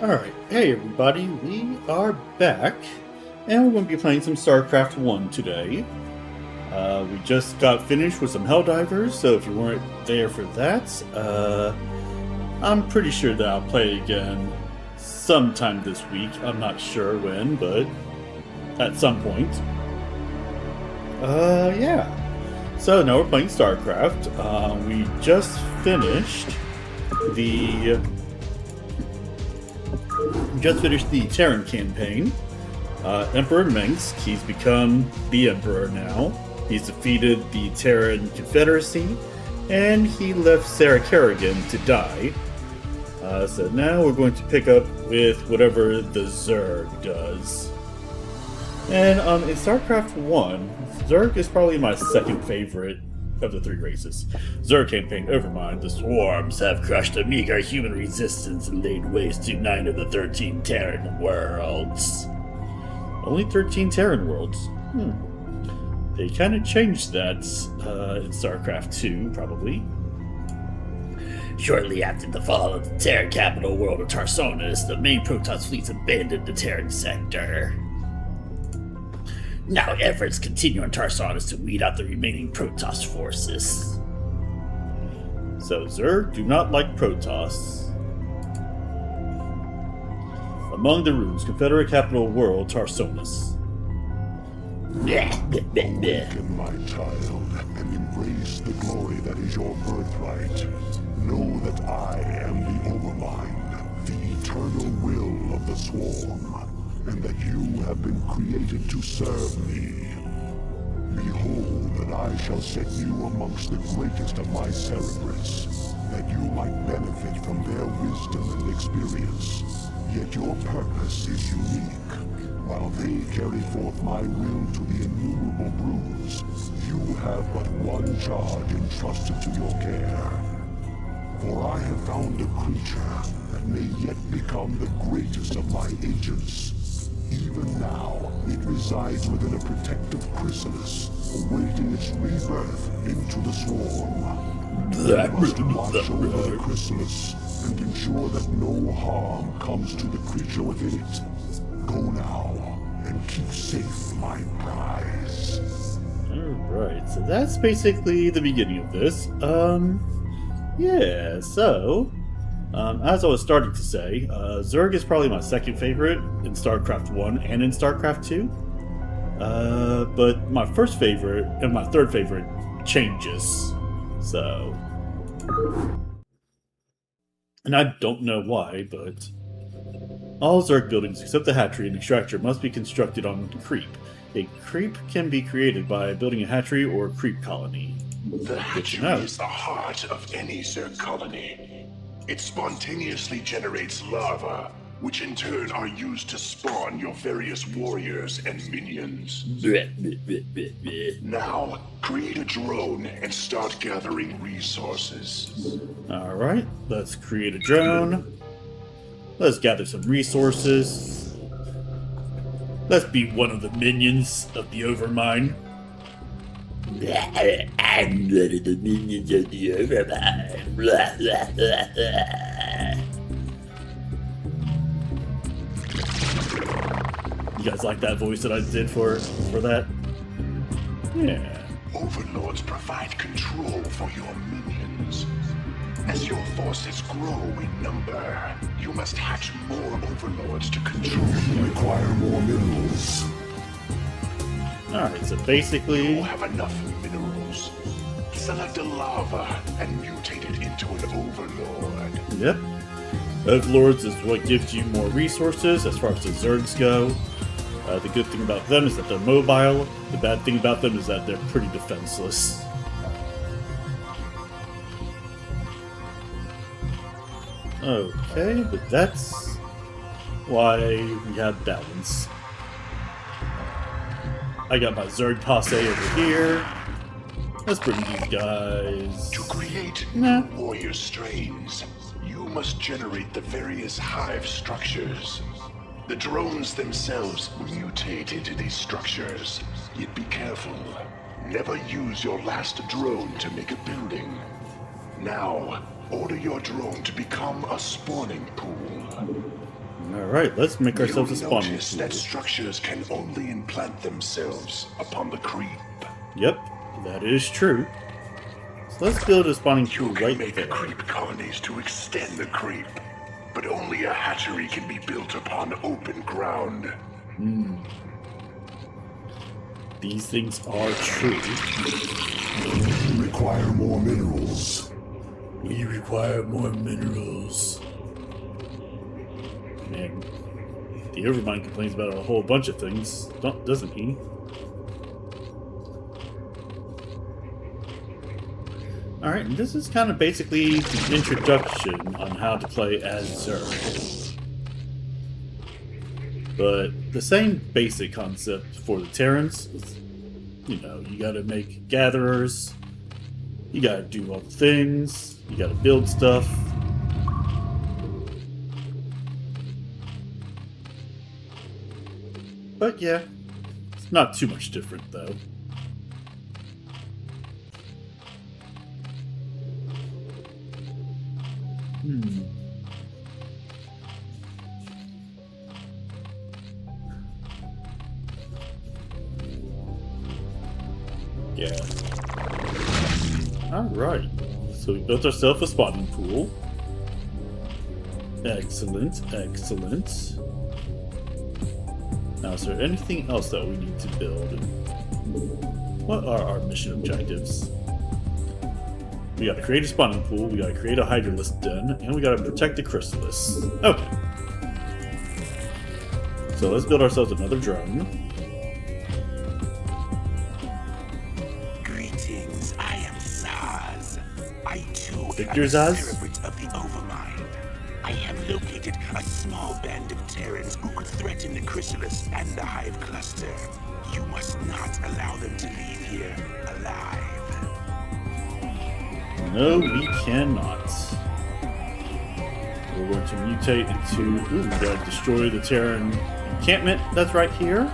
Alright, hey everybody, we are back, and we're going to be playing some Starcraft 1 today. We just got finished with some Helldivers, so if you weren't there for that, I'm pretty sure that I'll play it again sometime this week. I'm not sure when, but at some point. Yeah. So now we're playing Starcraft. We just finished the Terran campaign. Emperor Minsk, he's become the Emperor now. He's defeated the Terran Confederacy, and he left Sarah Kerrigan to die. So now we're going to pick up with whatever the Zerg does. And in StarCraft 1, Zerg is probably my second favorite of the three races. Zerg campaign Overmind. The swarms have crushed a meager human resistance and laid waste to 9 of the 13 Terran worlds. Only 13 Terran worlds? They kind of changed that in StarCraft 2, probably. Shortly after the fall of the Terran capital world of Tarsonis, the main Protoss fleets abandoned the Terran sector. Now efforts continue on Tarsonis to weed out the remaining Protoss forces. So Zerg do not like Protoss. Among the runes, Confederate capital world, Tarsonis. Awaken, my child, and embrace the glory that is your birthright. Know that I am the Overmind, the eternal will of the Swarm, and that you have been created to serve me. Behold that I shall set you amongst the greatest of my Cerebrates, that you might benefit from their wisdom and experience. Yet your purpose is unique. While they carry forth my will to the innumerable broods, you have but one charge entrusted to your care. For I have found a creature that may yet become the greatest of my agents. Even now, it resides within a protective chrysalis, awaiting its rebirth into the swarm. You must watch over the chrysalis and ensure that no harm comes to the creature within it. Go now, and keep safe my prize. Alright, so that's basically the beginning of this. Yeah, so as I was starting to say, Zerg is probably my second favorite in StarCraft 1 and in StarCraft 2. But my first favorite and my third favorite changes. So... And I don't know why, but... All Zerg buildings except the hatchery and extractor must be constructed on creep. A creep can be created by building a hatchery or a creep colony. The hatchery is the heart of any Zerg colony. It spontaneously generates larvae, which in turn are used to spawn your various warriors and minions. Now, create a drone and start gathering resources. Alright, let's create a drone. Let's gather some resources. Let's be one of the minions of the Overmind. I'm one of the minions of the Overmind. You guys like that voice that I did for that? Yeah. Overlords provide control for your minions. As your forces grow in number, you must hatch more overlords to control. Require more minerals. Alright, so basically... You have enough minerals. Select a lava and mutate it into an overlord. Yep. Overlords is what gives you more resources as far as the Zergs go. The good thing about them is that they're mobile. The bad thing about them is that they're pretty defenseless. Okay, but that's why we have balance. I got my Zerg posse over here. Let's bring these guys. To create warrior strains, you must generate the various hive structures. The drones themselves mutate into these structures. Yet be careful. Never use your last drone to make a building. Now, order your drone to become a spawning pool. Alright, let's make ourselves a You'll spawning notice pool. that structures can only implant themselves upon the creep. Yep, that is true. So let's build a spawning pool You can right make there. creep colonies to extend the creep, but only a hatchery can be built upon open ground. These things are true. We require more minerals. We require more minerals. Man, the Overmind complains about a whole bunch of things, doesn't he? Alright, and this is kind of basically the introduction on how to play as Zerg. But the same basic concept for the Terrans is, you know, you gotta make gatherers, you gotta do all the things, you gotta build stuff. But yeah, it's not too much different though. Yeah. Alright. So we built ourselves a spawning pool. Excellent, excellent. Now, is there anything else that we need to build? What are our mission objectives? We gotta create a spawning pool, we gotta create a hydralisk den, and we gotta protect the Crystalis. Okay. So let's build ourselves another drone. Greetings, I am Zasz. I too Victor am a Zasz? Cerebrate of the Overmind. I have located a small band of Terrans who could threaten the Crystalis and the Hive Cluster. You must not allow them to leave here alive. No, we cannot. We're going to mutate into... Ooh, we gotta destroy the Terran encampment that's right here.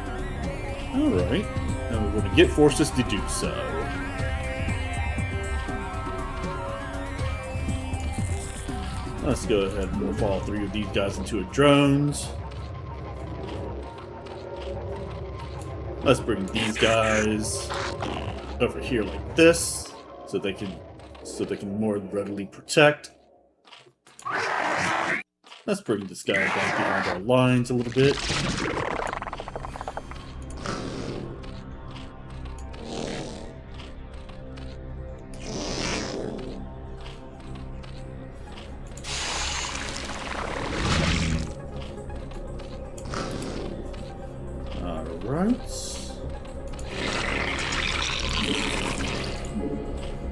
Alright. And we're going to get forces to do so. Let's go ahead and morph all three of these guys into drones. Let's bring these guys over here like this, so they can more readily protect. Let's bring this guy back behind our lines a little bit.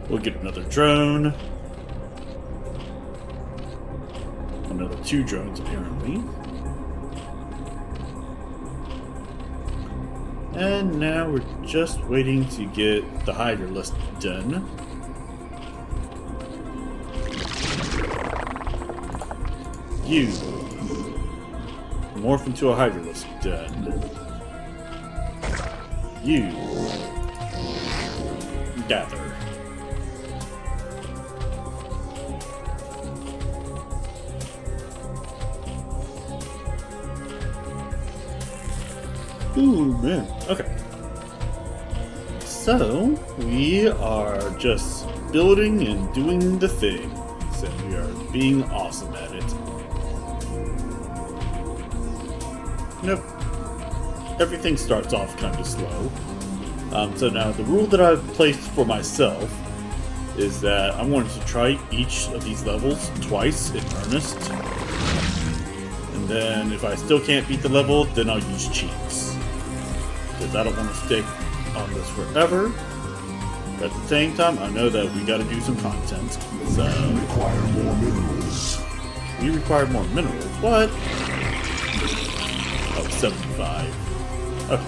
We'll get another drone. Another 2 drones, apparently. And now we're just waiting to get the hydralisk done. You morph into a hydralisk done. You gather. Ooh, man. Okay. So, we are just building and doing the thing. So we are being awesome at it. Nope. Everything starts off kind of slow. So now the rule that I've placed for myself is that I'm going to try each of these levels twice in earnest. And then if I still can't beat the level, then I'll use cheats. Because I don't want to stick on this forever. But at the same time, I know that we gotta do some content. So We require more minerals. we require more minerals. What? Oh, 75. Okay.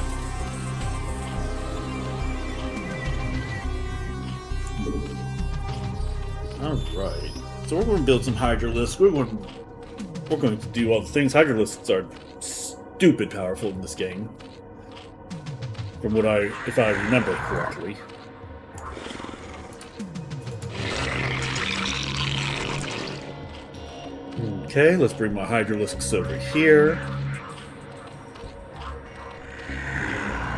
Alright. So we're going to build some hydralisks. We're going to do all the things. Hydralisks are stupid powerful in this game. From if I remember correctly. Okay, let's bring my Hydralisks over here.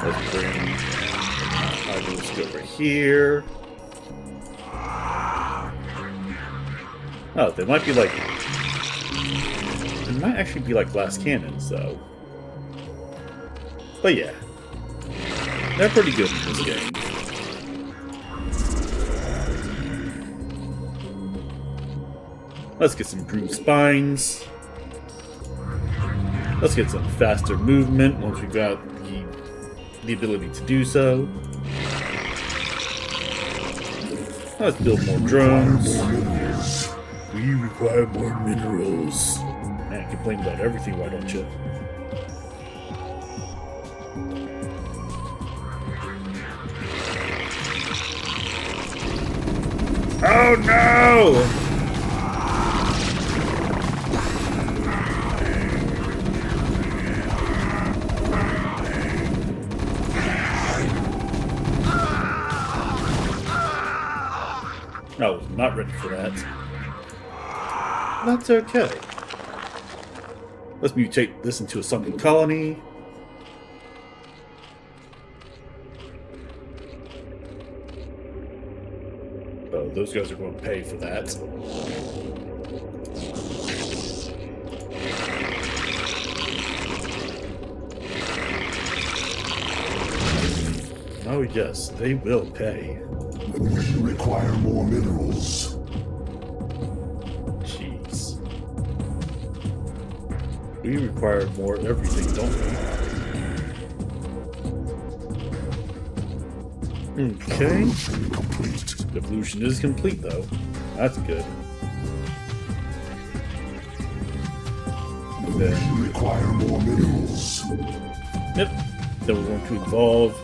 Let's bring Hydralisk over here. Oh, they might be like... They might actually be like glass cannons, though. But yeah. They're pretty good in this game. Let's get some improved spines. Let's get some faster movement once we've got the ability to do so. Let's build more drones. We require more minerals. Man, complain about everything, why don't you? Oh no! I was not ready for that. That's okay. Let's mutate this into a sunken colony. Oh, those guys are going to pay for that. Oh yes, they will pay. We require more minerals. Jeez. We require more everything, don't we? Okay. Evolution complete. Evolution is complete, though. That's good. And then, We require more minerals. yep. Then we're going to evolve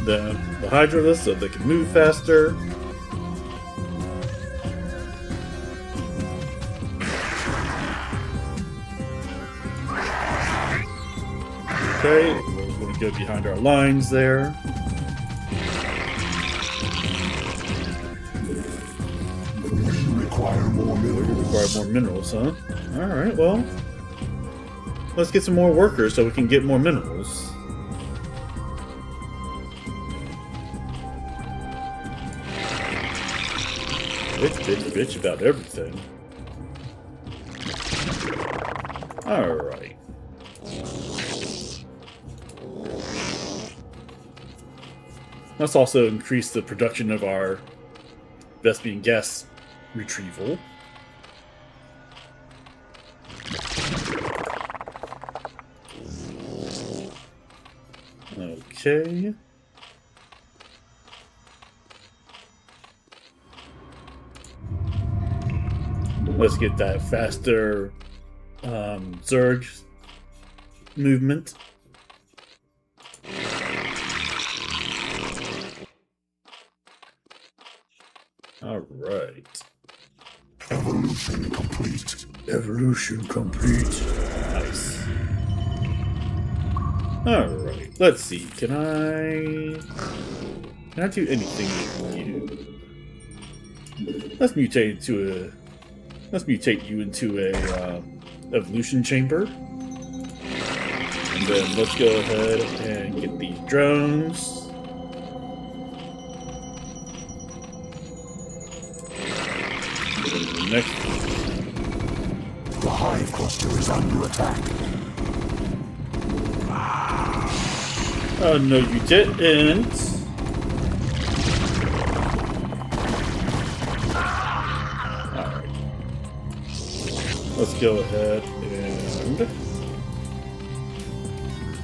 the Hydralisks so they can move faster. Okay, we're going to go behind our lines there. We require more We minerals. require more minerals, huh? Alright, well. Let's get some more workers so we can get more minerals. Bitch about everything. Alright. Let's also increase the production of our Vespian gas retrieval. Okay. Let's get that faster Zerg movement. Alright. Evolution complete. Evolution complete. Nice. Alright, let's see. Can I do anything with you? Let's mutate you into a evolution chamber. And then let's go ahead and get these drones. Next. The hive cluster is under attack. Oh no, you didn't. Alright. Let's go ahead and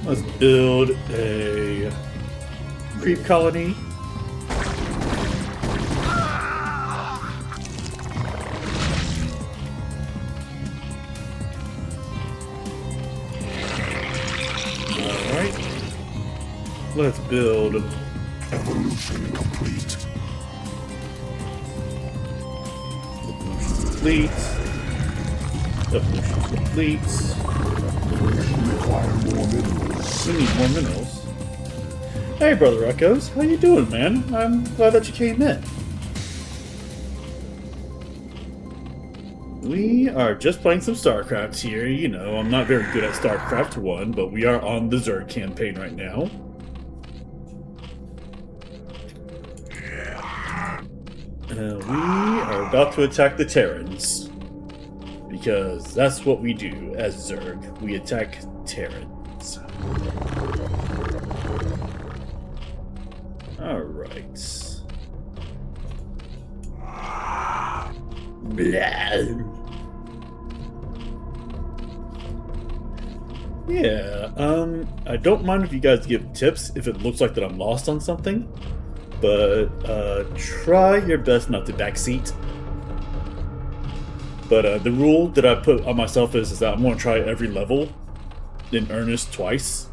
let's build a creep colony. Let's build. Evolution complete. Evolution complete. Require more minerals. We need more minerals. Hey, Brother Echoes. How you doing, man? I'm glad that you came in. We are just playing some Starcraft here. You know, I'm not very good at Starcraft 1, but we are on the Zerg campaign right now. We are about to attack the Terrans. Because that's what we do as Zerg. We attack Terrans. Alright. Blah. Yeah, I don't mind if you guys give tips if it looks like that I'm lost on something, but try your best not to backseat. But the rule that I put on myself is that I'm going to try every level in earnest twice,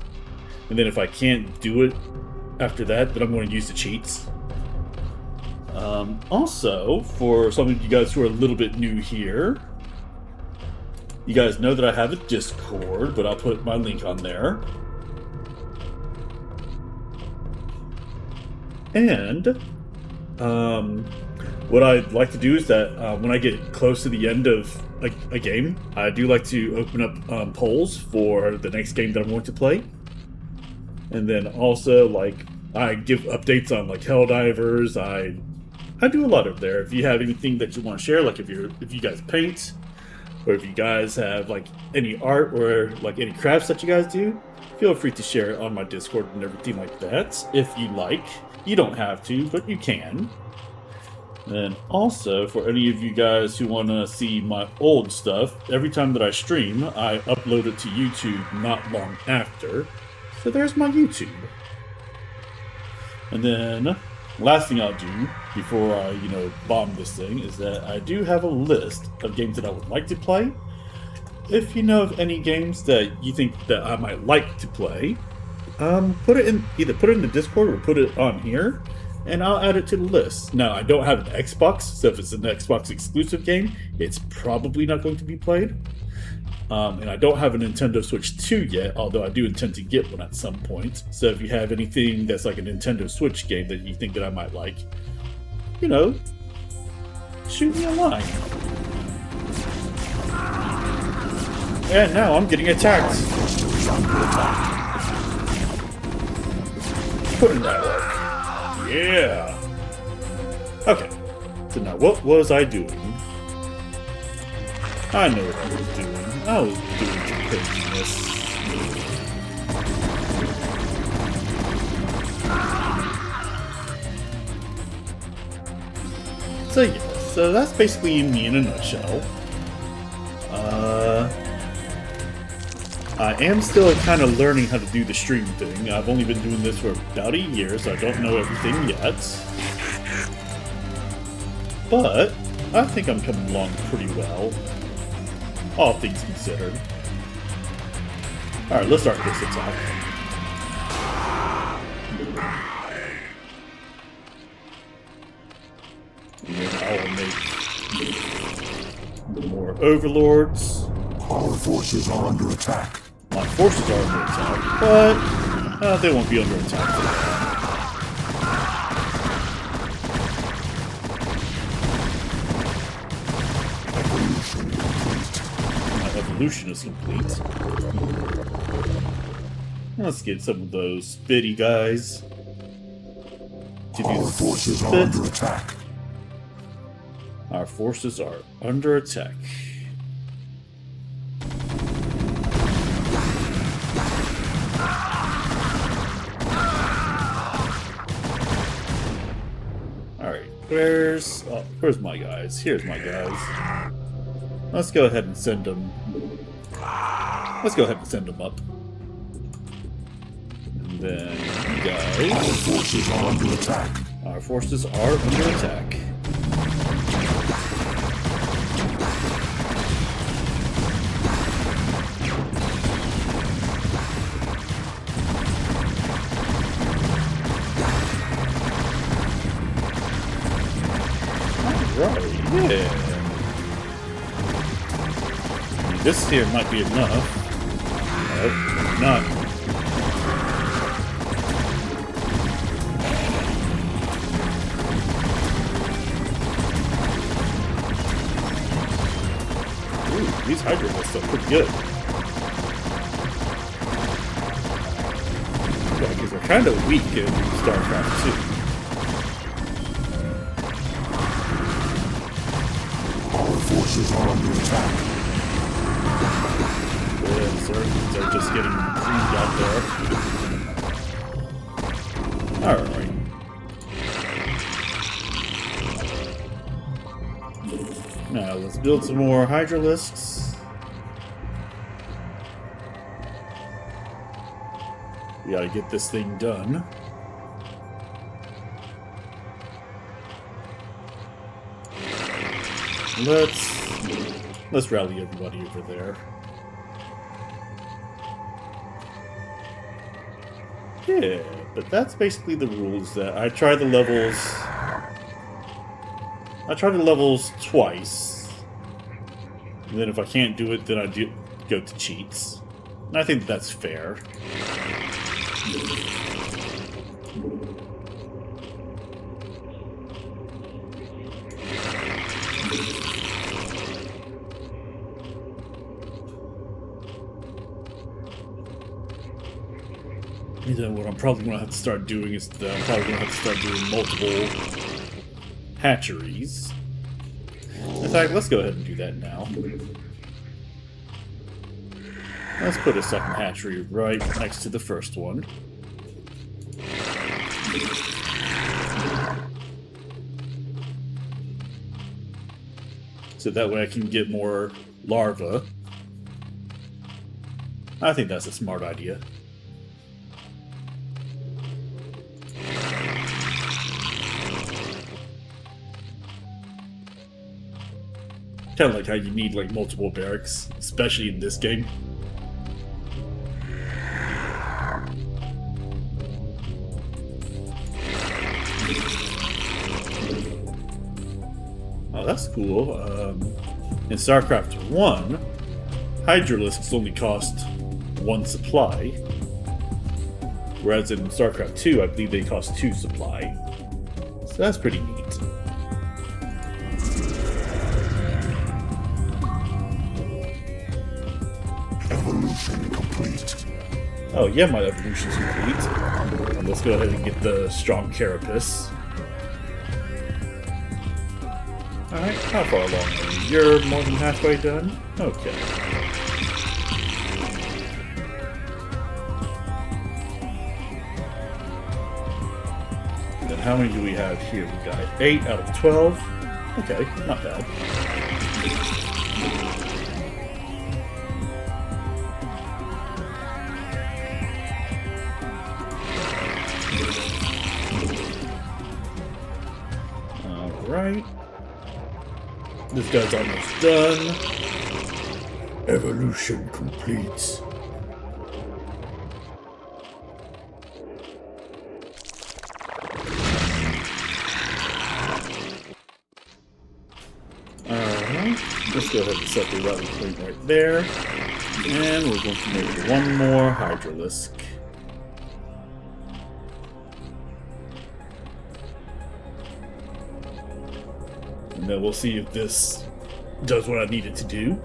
and then if I can't do it after that, then I'm going to use the cheats. Also, for some of you guys who are a little bit new here, you guys know that I have a Discord, but I'll put my link on there. And what I'd like to do is that when I get close to the end of a game, I do like to open up polls for the next game that I'm going to play. And then also, like, I give updates on like Helldivers. I do a lot of there. If you have anything that you want to share, like if you guys paint, or if you guys have like any art or like any crafts that you guys do, feel free to share it on my Discord and everything like that. If you like, you don't have to, but you can. And also, for any of you guys who want to see my old stuff, every time that I stream, I upload it to YouTube not long after. So there's my YouTube. And then, last thing I'll do before I, bomb this thing is that I do have a list of games that I would like to play. If you know of any games that you think that I might like to play, put it in the Discord or put it on here, and I'll add it to the list. Now, I don't have an Xbox, so if it's an Xbox exclusive game, it's probably not going to be played. And I don't have a Nintendo Switch 2 yet, although I do intend to get one at some point. So if you have anything that's like a Nintendo Switch game that you think that I might like, shoot me a line. And now I'm getting attacked. Put in that work. Yeah. Okay. So now what was I doing? I know what I was doing. I was doing craziness. So yeah, so that's basically me in a nutshell. I am still kind of learning how to do the stream thing. I've only been doing this for about a year, so I don't know everything yet. But I think I'm coming along pretty well. All things considered. Alright, let's start this attack. And then I will make more overlords. Our forces are under attack. My forces are under attack, but they won't be under attack for long. My evolution is complete. Let's get some of those spitty guys to do Our forces spit. are under attack. Our forces are under attack. Alright, where's my guys? Here's my guys. Let's go ahead and send them. Let's go ahead and send them up. And then, you guys. Our forces are under attack. Our forces are under attack. Alright, yeah. This here might be enough. Nope, not. These Hydralisks are pretty good. Yeah, because they're kind of weak in Starcraft 2. Our forces are under attack. Yeah, Zerg, they're just getting cleaned out there. Alright. Now, let's build some more Hydralisks. We gotta get this thing done. Let's rally everybody over there. Yeah, but that's basically the rules. That I try the levels twice, and then if I can't do it, then I go to cheats. And I think that's fair. You know, what I'm probably going to have to start doing is that I'm probably going to have to start doing multiple hatcheries. In fact, let's go ahead and do that now. Let's put a second hatchery right next to the first one. So that way I can get more larvae. I think that's a smart idea. Kind of like how you need like multiple barracks, especially in this game. Oh, that's cool. In Starcraft 1, Hydralisks only cost 1 supply, whereas in Starcraft 2, I believe they cost 2 supply. So that's pretty neat. Evolution complete. Oh yeah, my evolution's complete. And let's go ahead and get the strong carapace. Alright, how far along are you? You're more than halfway done? Okay. And then how many do we have here? We got 8 out of 12. Okay, not bad. Alright. This guy's almost done. Evolution complete. Alright. Let's go ahead and set the rally point right there. And we're going to make one more Hydralisk. And then we'll see if this does what I need it to do.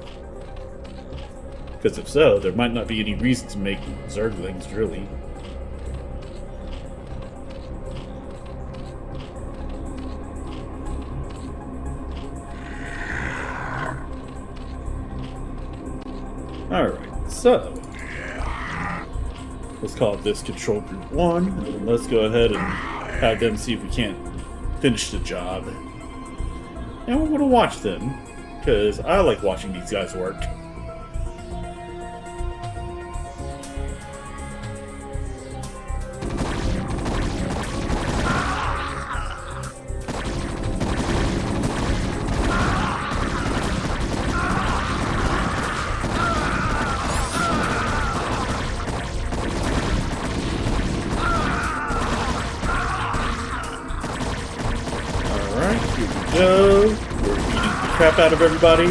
Because if so, there might not be any reason to make Zerglings, really. Alright, so let's call this Control Group 1, and let's go ahead and have them see if we can't finish the job. And we're going to watch them, because I like watching these guys work. Alright, here we go. We're beating the crap out of everybody.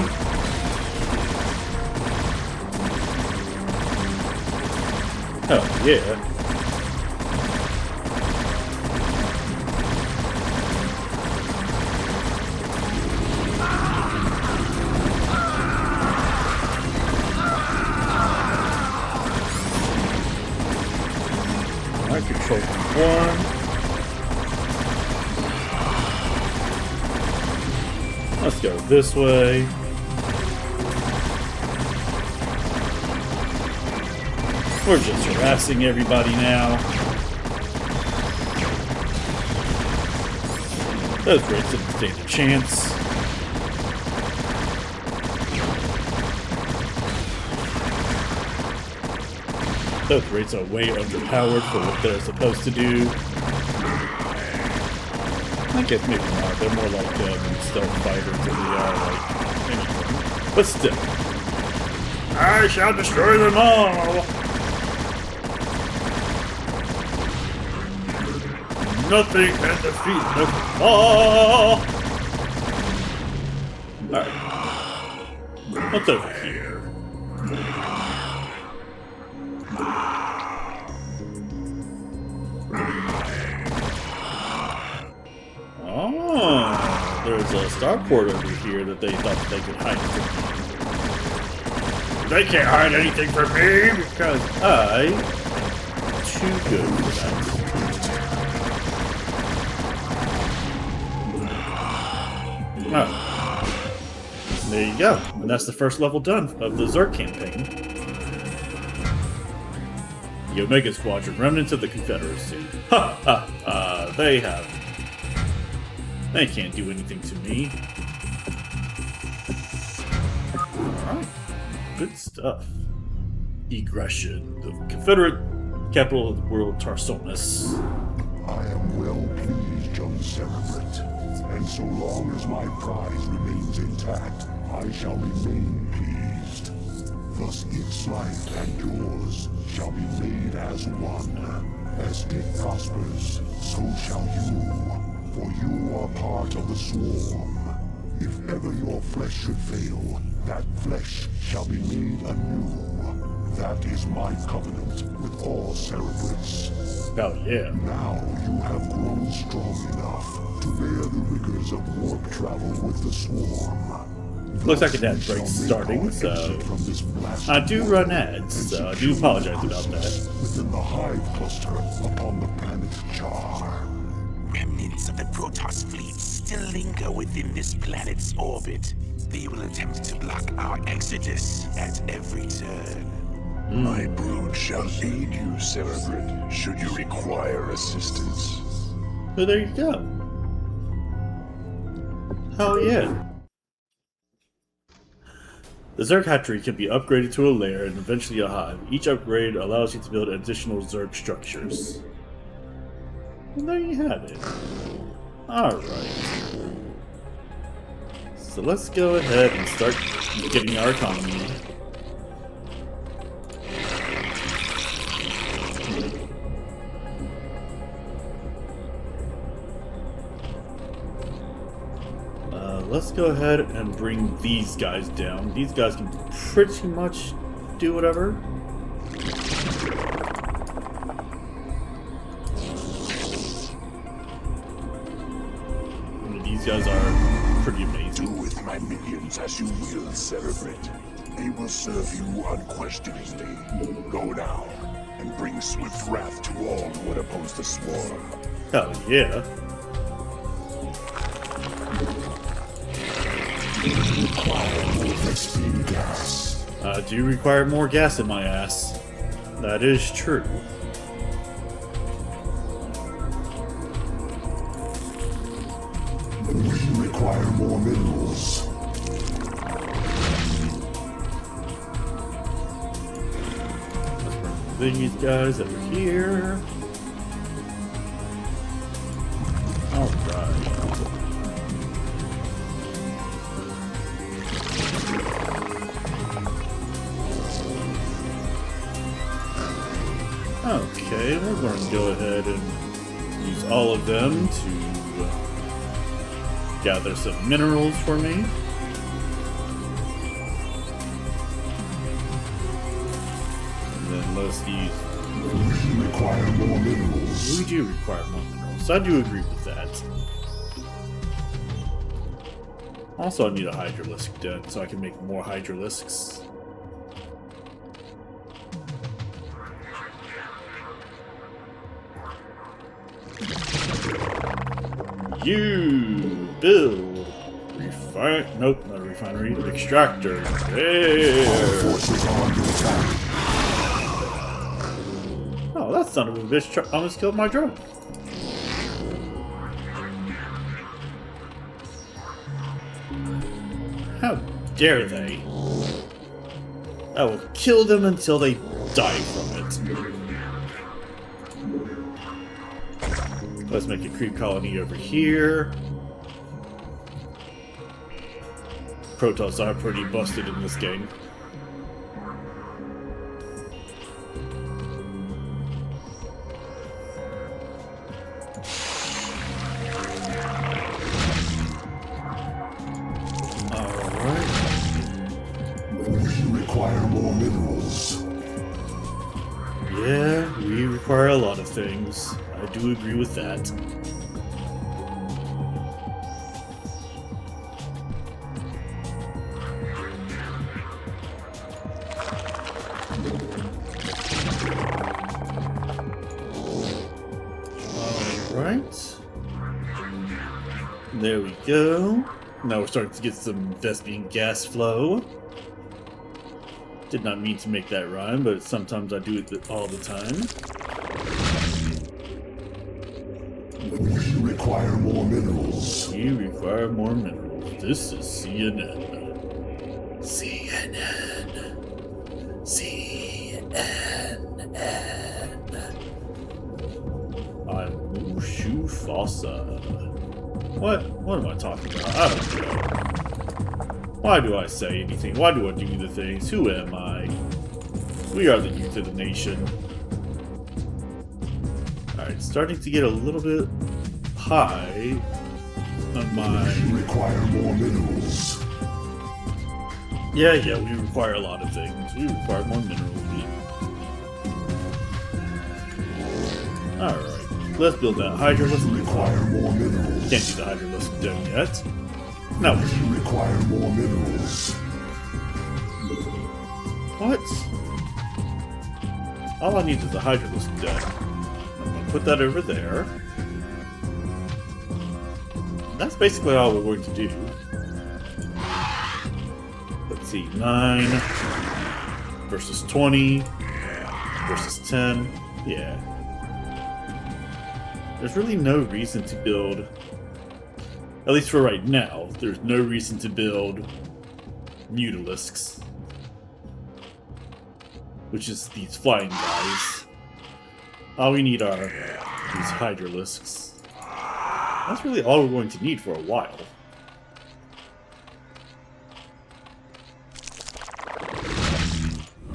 Oh, yeah. Let's go this way. We're just harassing everybody now. Those raids didn't stand a chance. Those raids are way underpowered for what they're supposed to do. I guess maybe not. They're more like stealth fighters than they are like anything. But still. I shall destroy them all! Nothing can defeat them all! Alright. What's over here? Oh, there's a starport over here that they thought they could hide from me. They can't hide anything from me because I'm too good for that. Oh. There you go. And that's the first level done of the Zerg campaign. The Omega Squadron, Remnants of the Confederacy. Ha ha ha! They can't do anything to me. Alright. Good stuff. Egression. The Confederate capital of the world, Tarsonis. I am well pleased, young Cerebrate. And so long as my prize remains intact, I shall remain pleased. Thus its life and yours shall be made as one. As it prospers, so shall you. For you are part of the swarm. If ever your flesh should fail, that flesh shall be made anew. That is my covenant with all Cerebrates. Oh yeah. Now you have grown strong enough to bear the rigors of warp travel with the swarm. Looks like an ad break's starting, so I do run ads, so I do apologize about that. Within the hive cluster upon the planet Char. Remnants of the Protoss fleet still linger within this planet's orbit. They will attempt to block our exodus at every turn. My brood shall aid you, Cerebrate, should you require assistance. So there you go. Hell yeah. The Zerg hatchery can be upgraded to a lair and eventually a hive. Each upgrade allows you to build additional Zerg structures. And there you have it. Alright. So let's go ahead and start getting our economy. Let's go ahead and bring these guys down. These guys can pretty much do whatever. I mean, these guys are pretty amazing. Do with my minions as you will, Cerebrate. They will serve you unquestioningly. Go now, and bring swift wrath to all who would oppose the swarm. Hell yeah. I do require more gas in my ass. That is true. We require more minerals. Let's bring these guys over here. Alright. Okay, we're going to go ahead and use all of them to gather some minerals for me. And then let's use... We require more minerals. We do require more minerals, so I do agree with that. Also, I need a hydralisk den so I can make more hydralisks. You build, refinery. Nope, not a refinery. An extractor. There. Oh, that son of a bitch almost killed my drone. How dare they? I will kill them until they die from it. Let's make a creep colony over here. Protoss are pretty busted in this game. Yeah, we require a lot of things. I do agree with that. Alright. There we go. Now we're starting to get some Vespian gas flow. Did not mean to make that rhyme, but sometimes I do it all the time. We require more minerals. We require more minerals. This is CNN. CNN. CNN. I'm Mushu Fossa. What am I talking about? I don't know. Why do I say anything? Why do I do the things? Who am I? We are the youth of the nation. Alright, starting to get a little bit high on my... We require more minerals. Yeah, we require a lot of things. We require more minerals. Alright, let's build that Hydralisk. We require more minerals. Can't do the Hydralisk dome yet. No. We require more minerals. What? All I need is a Hydralisk dome. I'm going to put that over there. That's basically all we're going to do. Let's see, 9 versus 20 versus 10. Yeah. There's really no reason to build, at least for right now, there's no reason to build Mutalisks. Which is these flying guys. All we need are these Hydralisks. That's really all we're going to need for a while.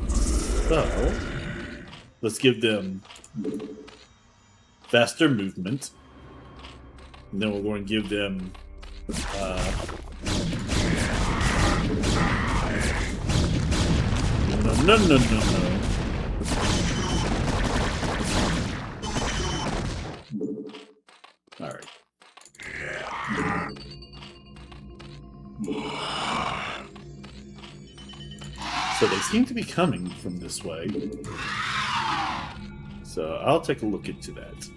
So, let's give them faster movement. And then we're going to give them no. Alright. So they seem to be coming from this way. So I'll take a look into that.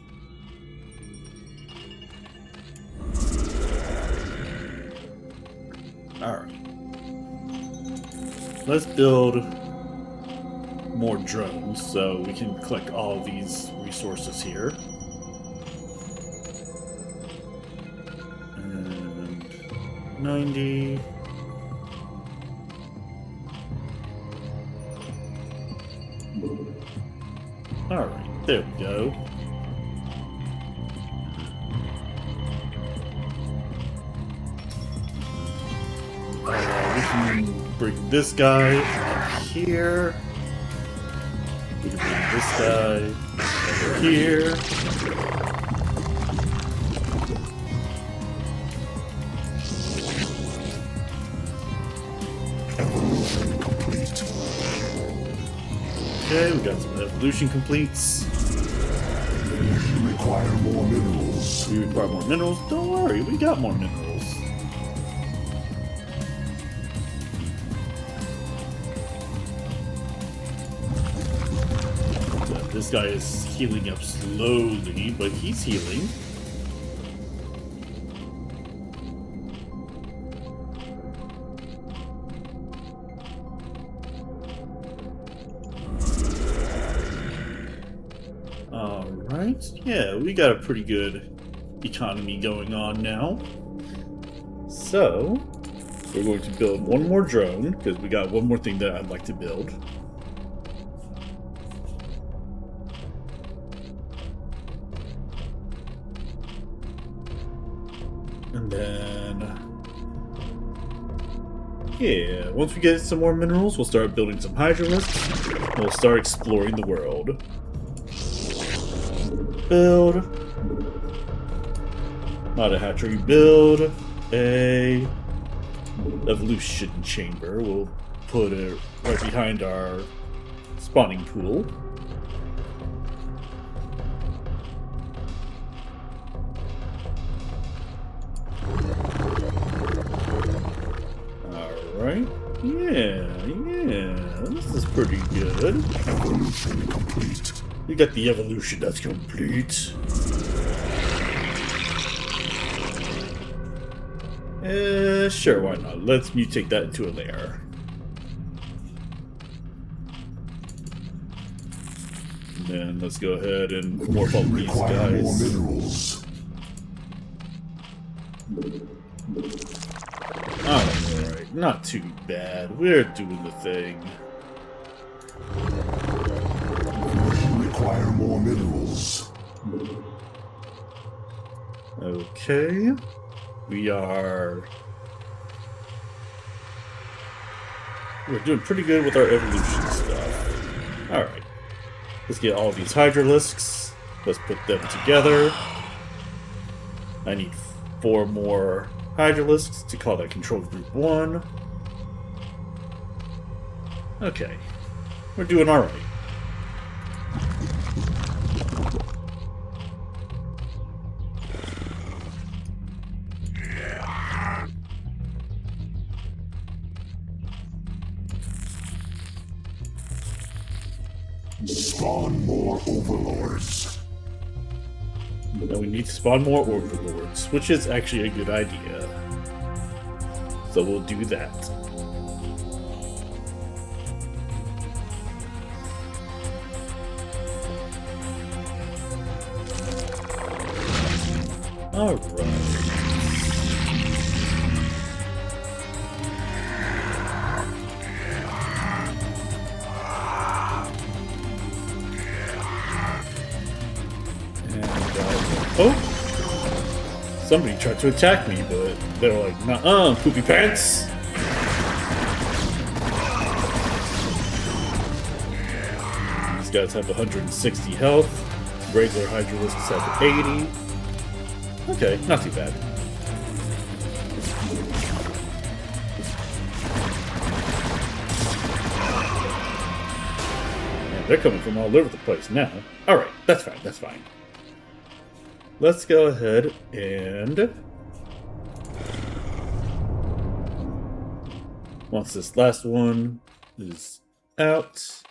Alright. Let's build more drones so we can collect all of these resources here. And 90. Alright, there we go. We can bring this guy up here. We can bring this guy over here. Evolution complete. Okay, we got some evolution completes. We require more minerals. We require more minerals. Don't worry, we got more minerals. This guy is healing up slowly, but he's healing. Alright, yeah, we got a pretty good economy going on now. So, we're going to build one more drone, because we got one more thing that I'd like to build. And then, yeah, once we get some more minerals, we'll start building some hydralisks, and we'll start exploring the world. Build. Not a hatchery. Build a evolution chamber. We'll put it right behind our spawning pool. Alright. Yeah, this is pretty good. Evolution complete. We got the evolution that's complete. Sure, why not? Let's mutate that into a lair. And then let's go ahead and morph up these Require more guys. minerals. Alright, not too bad. We're doing the thing. Require more minerals. Okay. We're doing pretty good with our evolution stuff. Alright. Let's get all these hydralisks. Let's put them together. I need 4 more hydralisks to call that control group 1. Okay. We're doing alright. Spawn more overlords. Now we need to spawn more overlords, which is actually a good idea. So we'll do that. Alright. Oh! Somebody tried to attack me, but they were like, nuh-uh, poopy pants! These guys have 160 health. Regular hydralisks have 80. Okay, not too bad. Man, they're coming from all over the place now. Alright, that's fine, that's fine. Let's go ahead and once this last one is out.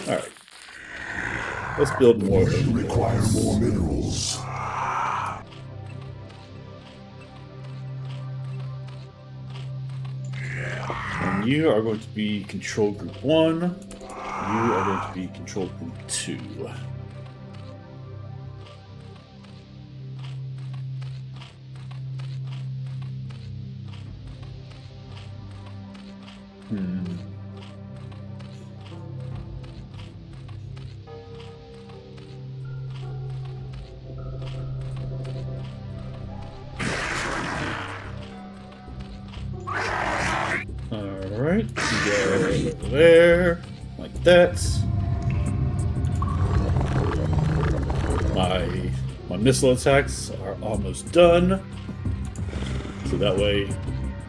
Alright. Let's build more of them. Require more minerals. And you are going to be control group 1. You are going to be control group 2. Alright, you go over there, like that. My missile attacks are almost done. So that way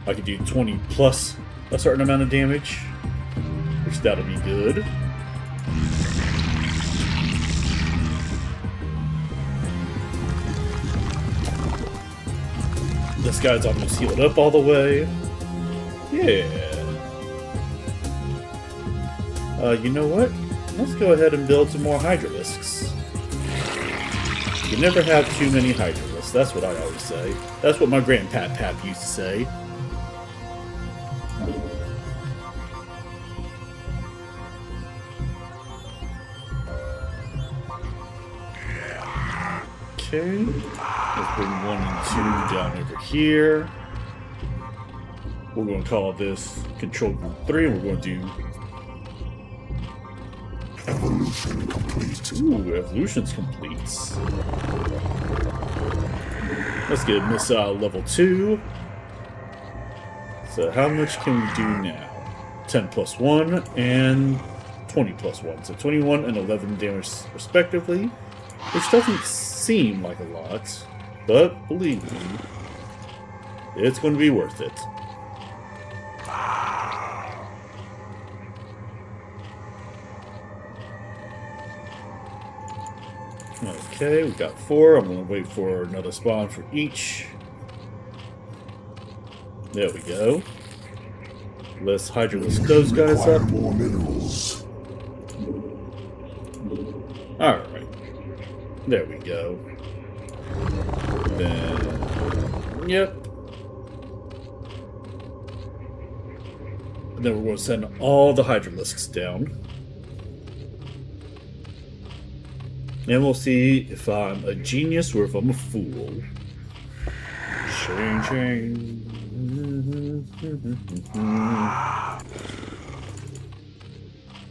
I can do 20 plus a certain amount of damage, which that'll be good. This guy's almost healed up all the way. Yeah. You know what? Let's go ahead and build some more hydralisks. You never have too many hydralisks. That's what I always say. That's what my grandpap used to say. Okay. Let's bring 1 and 2 down over here. We're going to call this Control Group 3, and we're going to do... Evolution complete. Ooh, evolution's complete. Let's get missile level 2. So how much can we do now? 10 plus 1 and 20 plus 1. So 21 and 11 damage respectively, which doesn't seem like a lot, but believe me, it's going to be worth it. Okay, we got 4. I'm going to wait for another spawn for each. There we go. Let's hydralisk those guys up. More minerals. Alright. There we go. Then... Yep. And then we're going to send all the hydralisks down. And we'll see if I'm a genius or if I'm a fool. Shang, shang.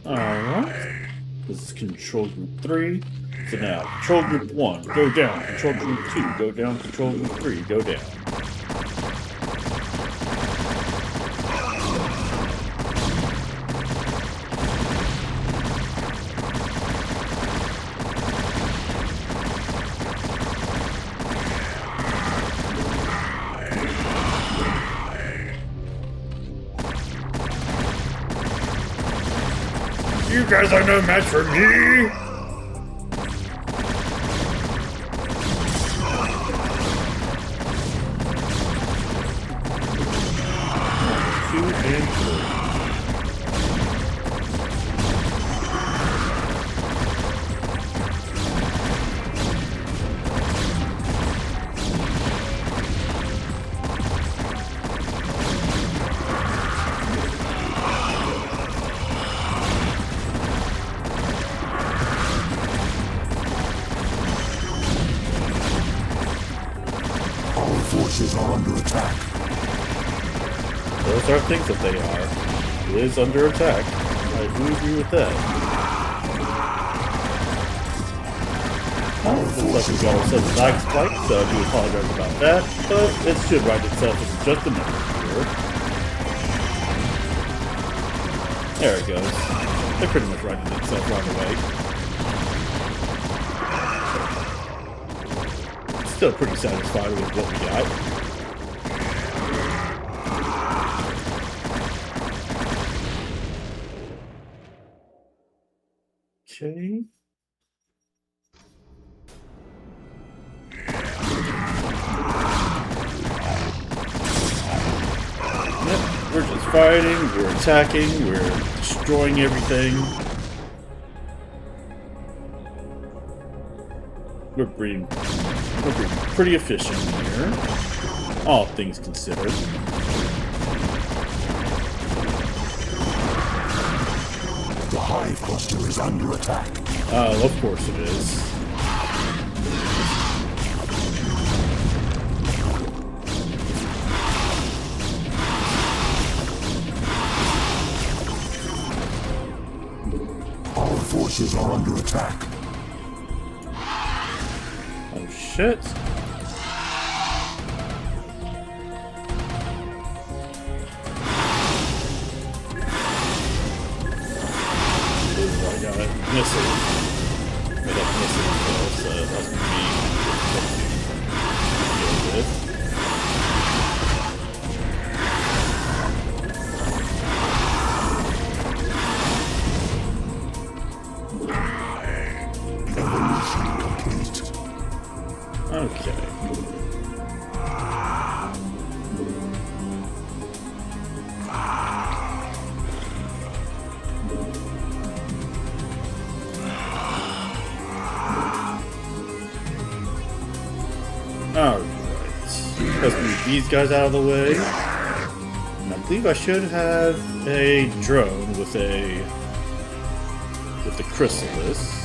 Alright. This is Control Group 3. So now, Control Group 1, go down. Control Group 2, go down. Control Group 3, go down. You guys are no match for me! 2 and 3. Forces are under attack. Those are things that they are. It is under attack. I do agree with that. Looks like we got ourselves a lag spike, so I do apologize about that, but it should right itself. It's just a number here. There it goes. It pretty much righted itself right away. Still pretty satisfied with what we got. Okay. Yep, we're just fighting, we're attacking, we're destroying everything. We're being pretty efficient here, all things considered. The hive cluster is under attack. Of course it is. Our forces are under attack. Oh shit. I got it missing. Made up missing as well, so that's gonna be deal with. Okay. Alright. Let's move these guys out of the way. And I believe I should have a drone with the Crystalis.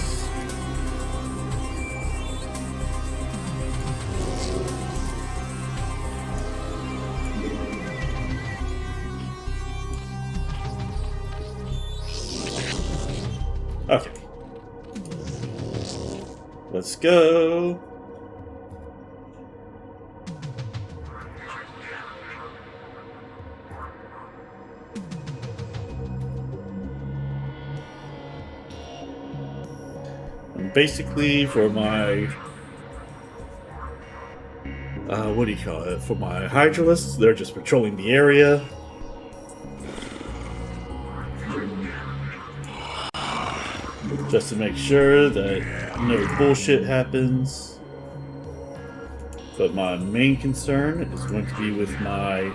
let's go. And basically, for my what do you call it? For my Hydralists, they're just patrolling the area. Just to make sure that no bullshit happens. But my main concern is going to be with my...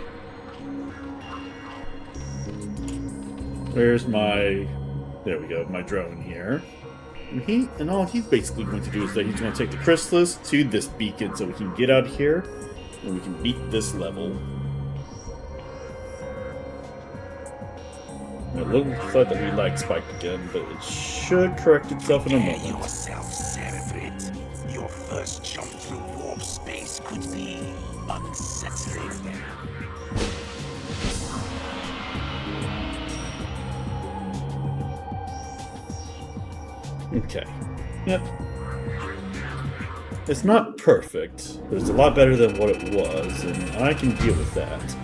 Where's my... There we go, my drone here. And all he's basically going to do is that he's going to take the Crystalis to this beacon so we can get out here and we can beat this level. It looks like that we lag spiked again, but it should correct itself in a moment. Yourself, Cerebrate. Your first jump through warp space could be unsettling. Okay. Yep. It's not perfect, but it's a lot better than what it was, and I can deal with that.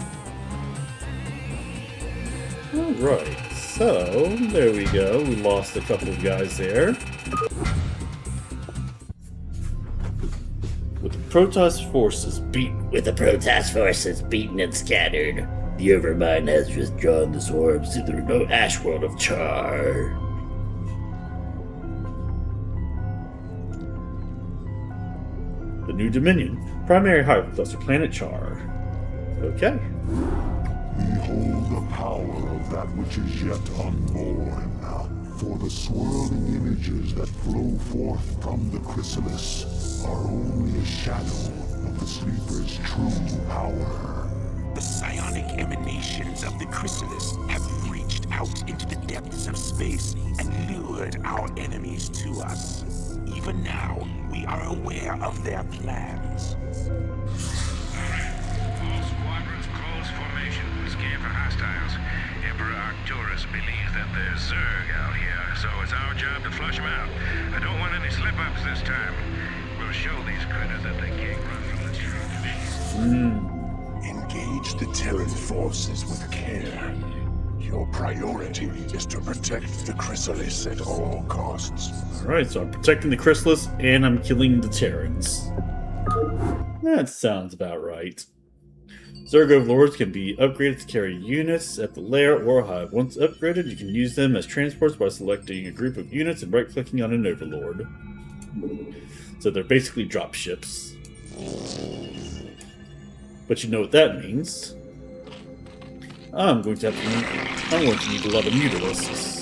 Alright, so there we go. We lost a couple of guys there. With the Protoss forces beaten and scattered, the Overmind has withdrawn the swarms to the remote ash world of Char. The new Dominion, primary hive cluster planet Char. Okay. Behold the power of that which is yet unborn. For the swirling images that flow forth from the Chrysalis are only a shadow of the Sleeper's true power. The psionic emanations of the Chrysalis have reached out into the depths of space and lured our enemies to us. Even now, we are aware of their plans. All squadrons close formation. Scan for hostiles. Emperor Arcturus believes that there's Zerg out here, so it's our job to flush them out. I don't want any slip-ups this time. We'll show these critters that they can't run from the truth. Engage the Terran forces with care. Your priority is to protect the Chrysalis at all costs. Alright, so I'm protecting the Chrysalis and I'm killing the Terrans. That sounds about right. Zerg overlords can be upgraded to carry units at the lair or hive. Once upgraded, you can use them as transports by selecting a group of units and right-clicking on an overlord. So they're basically drop ships. But you know what that means. I'm going to need a lot of mutalisks.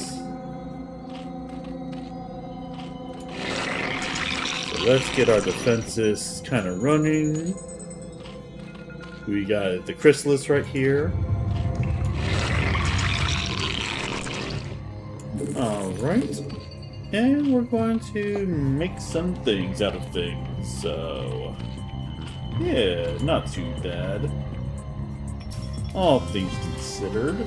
So let's get our defenses kind of running. We got the Chrysalis right here. Alright. And we're going to make some things out of things. So, yeah, not too bad. All things considered.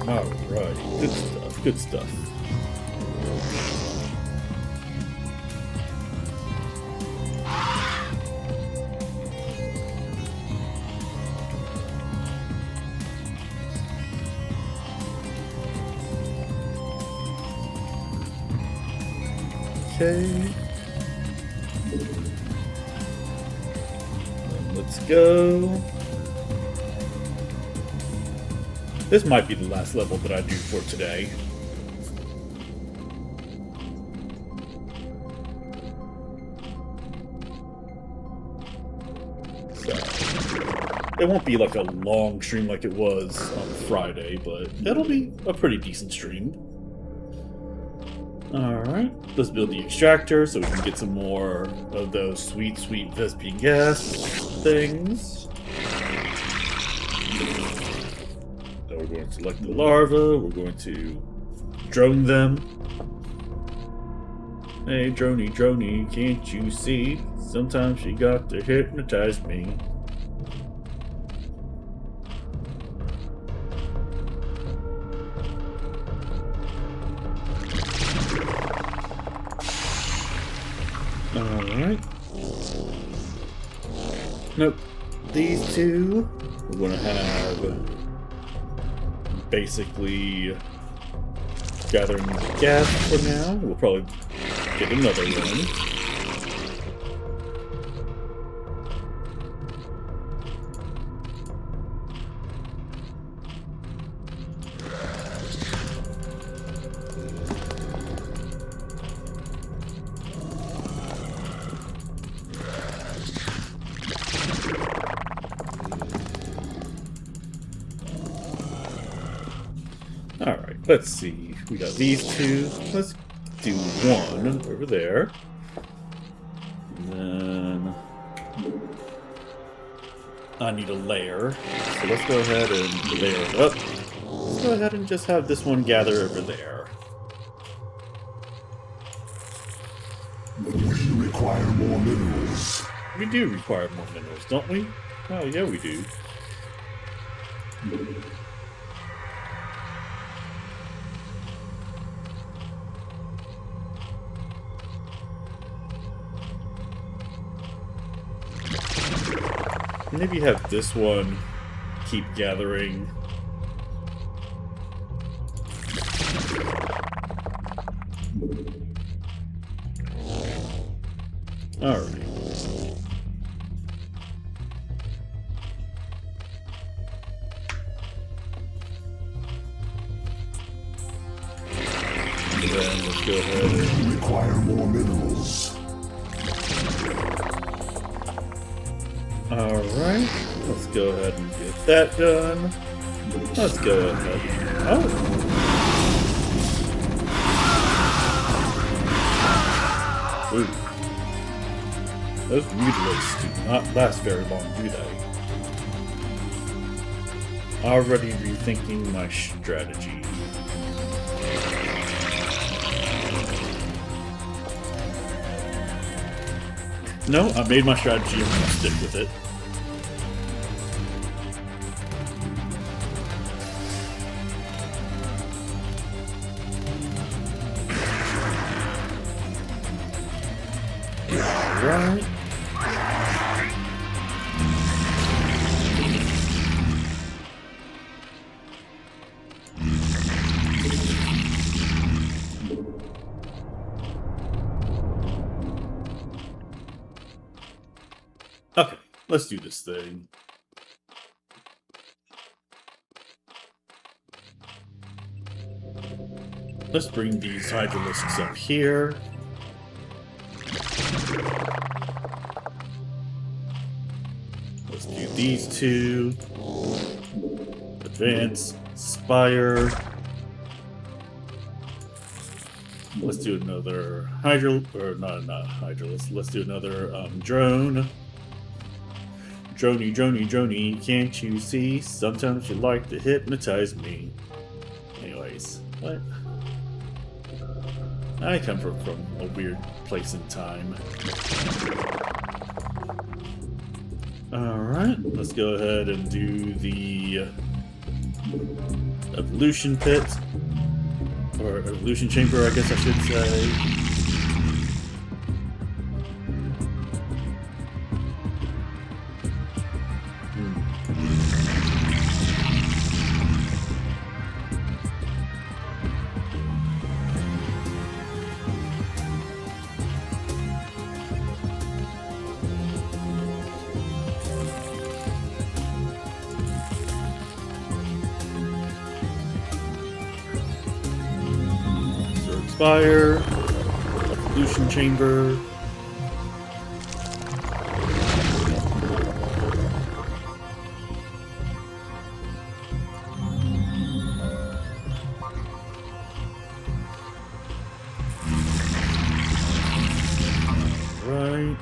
Alright, good stuff, good stuff. Okay. Let's go. This might be the last level that I do for today. So, it won't be like a long stream like it was on Friday, but it'll be a pretty decent stream. Alright, let's build the extractor so we can get some more of those sweet, sweet Vespian gas things. So we're going to select the larva, we're going to drone them. Hey, droney, droney, can't you see? Sometimes she got to hypnotize me. Alright. Nope. These two we're gonna have basically gathering gas for now. We'll probably get another one. Alright, let's see. We got these two. Let's do one over there. And then I need a layer. So let's go ahead and layer it up. Let's go ahead and just have this one gather over there. We require more minerals. We do require more minerals, don't we? Oh, yeah, we do. Maybe have this one keep gathering. Alright. And then let's go ahead and We require more minerals. Alright, let's go ahead and get that done. Let's go ahead. Oh! Ooh. Those mutilates do not last very long, do they? Already rethinking my strategy. No, I made my strategy and I'm gonna stick with it. Alright. Okay, let's do this thing. Let's bring these hydralisks up here. Let's do these two. Advance, Spire. Let's do another not Hydralisk. Let's do another drone. Droney, droney, droney, can't you see? Sometimes you like to hypnotize me. Anyways, what? I come from a weird place and time. Alright, let's go ahead and do the evolution pit. Or evolution chamber, I guess I should say. Fire, evolution chamber. Right.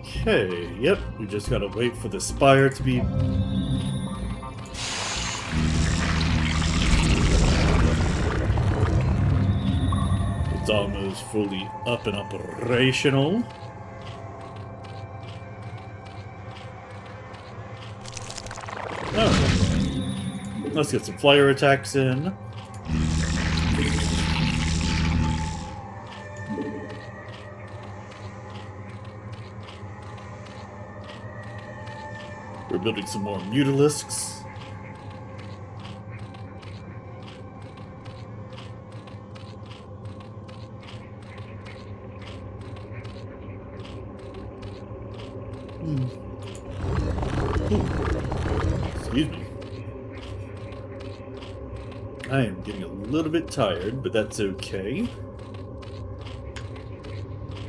Okay, yep, we just gotta wait for the spire to be It's almost fully up and operational. Oh. Let's get some flyer attacks in. We're building some more mutalisks. Excuse me. I am getting a little bit tired, but that's okay.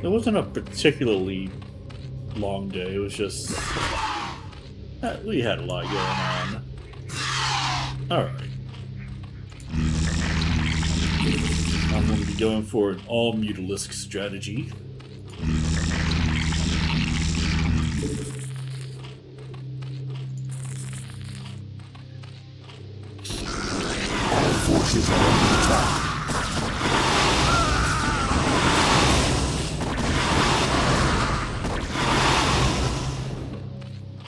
It wasn't a particularly long day, it was just... we had a lot going on. Alright. I'm going to be going for an all-mutalisk strategy. Forces are under attack.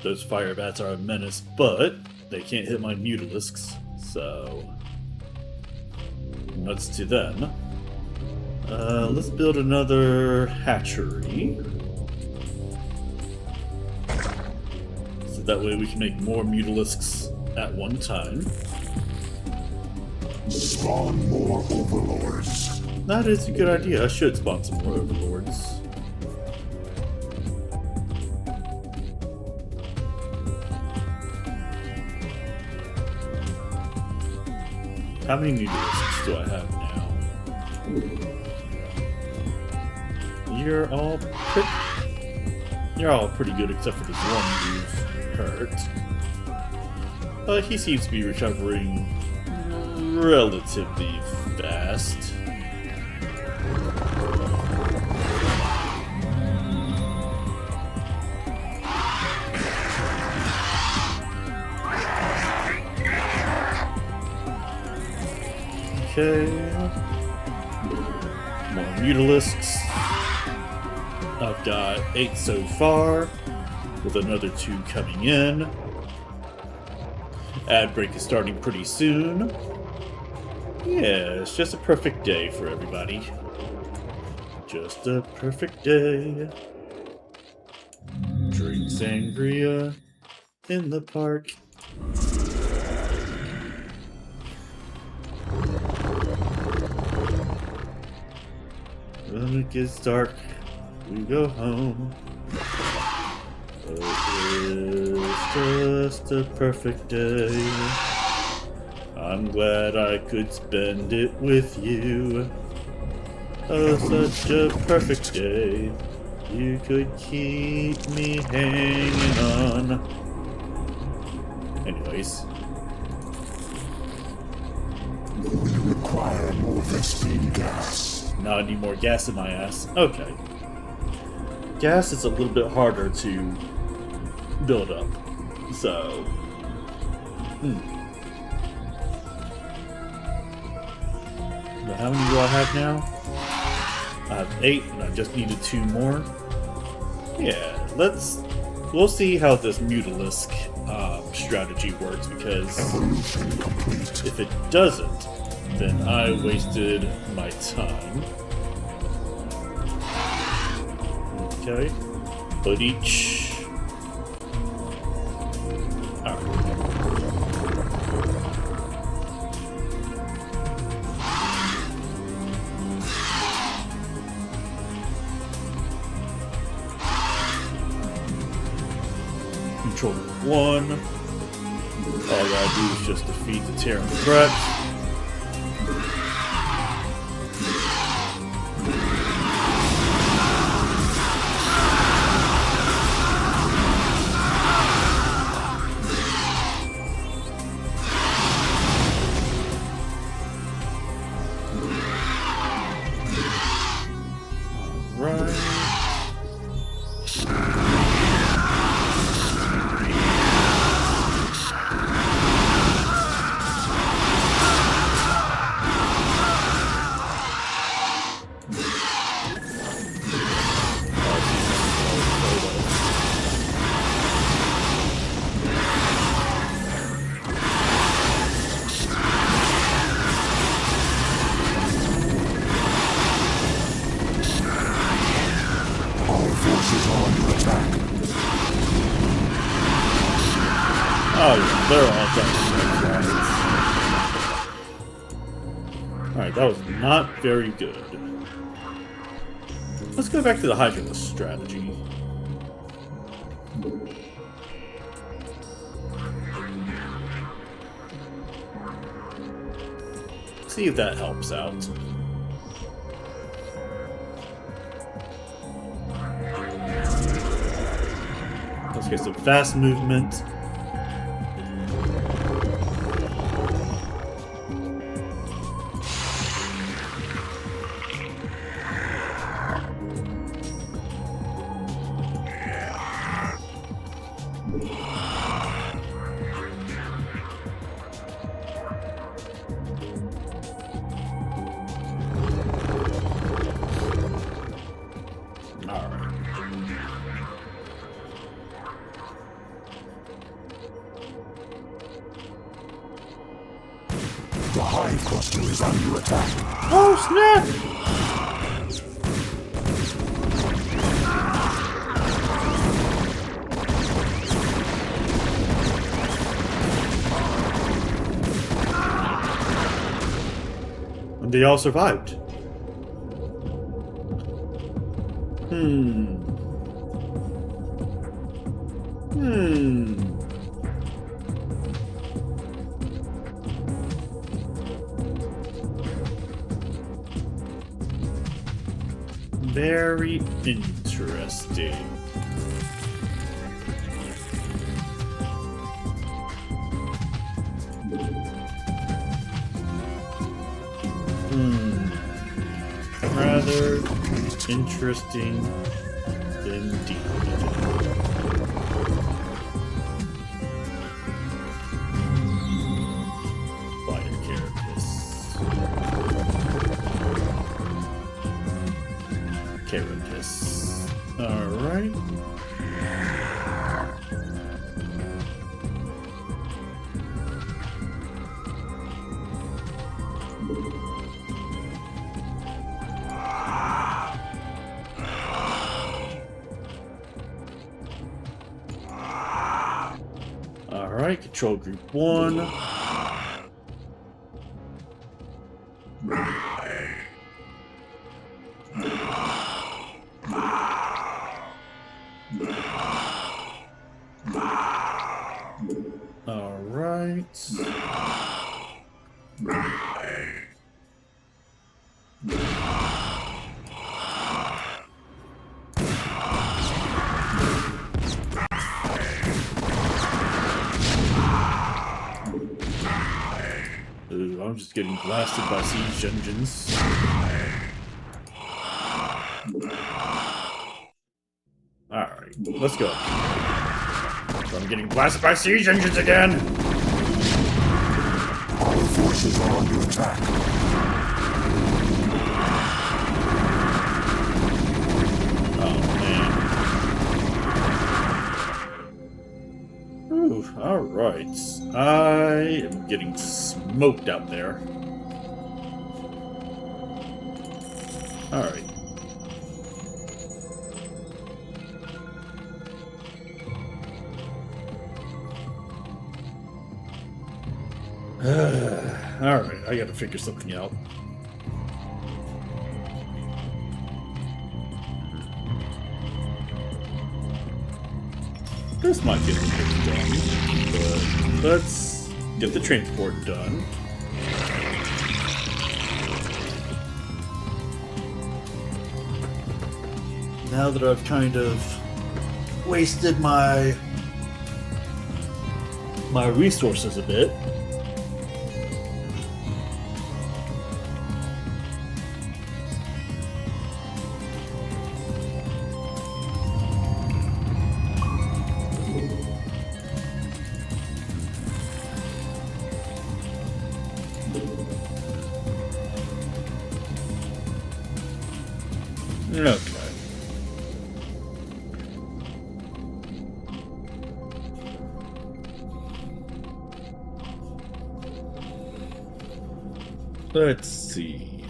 Those fire bats are a menace, but they can't hit my mutalisks, so nuts to them. Let's build another hatchery. So that way we can make more mutalisks at one time. Spawn more overlords. That is a good idea. I should spawn some more overlords. How many mutalisks do I have now? You're all pretty good except for this one who's hurt. He seems to be recovering relatively fast. Okay. More mutalisks. I've got 8 so far, with another 2 coming in. Ad break is starting pretty soon. Yeah, it's just a perfect day for everybody. Just a perfect day. Drink sangria in the park. When it gets dark, we go home. It's just a perfect day. I'm glad I could spend it with you. Oh, such a perfect day. You could keep me hanging on. Anyways. We require more Vespene gas. Now I need more gas in my ass. Okay. Gas is a little bit harder to build up. So... But how many do I have now? I have 8 and I just needed 2 more. Yeah, we'll see how this mutalisk strategy works, because if it doesn't, then I wasted my time. Okay, but each... Control 1. All I gotta do is just defeat the Terran threat. they're all done. Alright, that was not very good. Let's go back to the Hydralist strategy. See if that helps out. Let's get some fast movement. The hive cluster is under attack. Oh, snap! And they all survived. Very interesting. Rather interesting indeed. Fire Carapace. Alright. Alright, control group 1. Alright. Ooh, I'm just getting blasted by siege engines. Alright, let's go. So I'm getting blasted by siege engines again! Our forces are under attack. Oh, man. Ooh, alright. I am getting smoked out there. Alright. Alright, I gotta figure something out. This might get the thing done, but let's get the transport done. Now that I've kind of wasted my resources a bit. Okay. Let's see.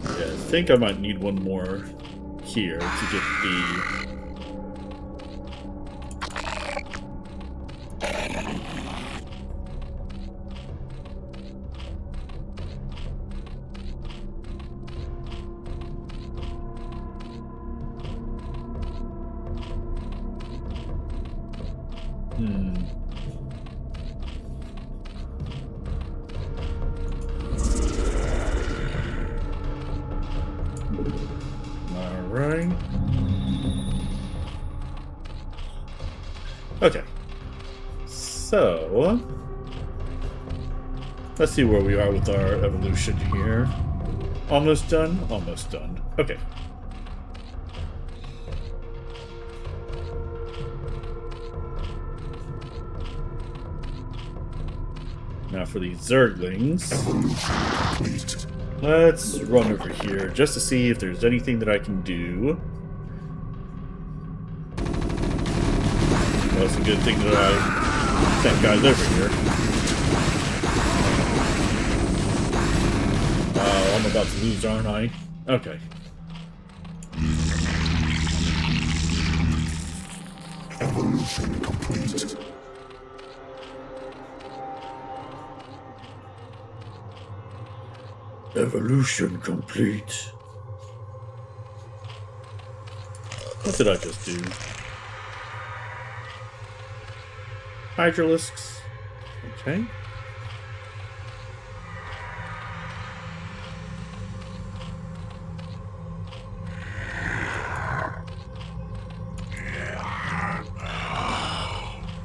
Yeah, I think I might need one more here to get Alright. Okay. So, let's see where we are with our evolution here. Almost done? Almost done. Okay. Now for these Zerglings. Let's run over here just to see if there's anything that I can do. Well, it's a good thing that I sent guys over here. Oh, I'm about to lose, aren't I? Okay. Evolution complete. Evolution complete. What did I just do? Hydralisks. Okay.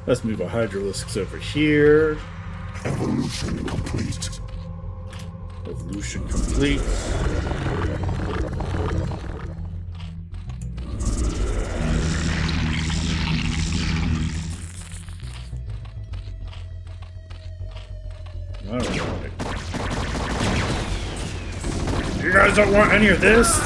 Let's move our Hydralisks over here. Evolution complete. Evolution complete. Alright. You guys don't want any of this?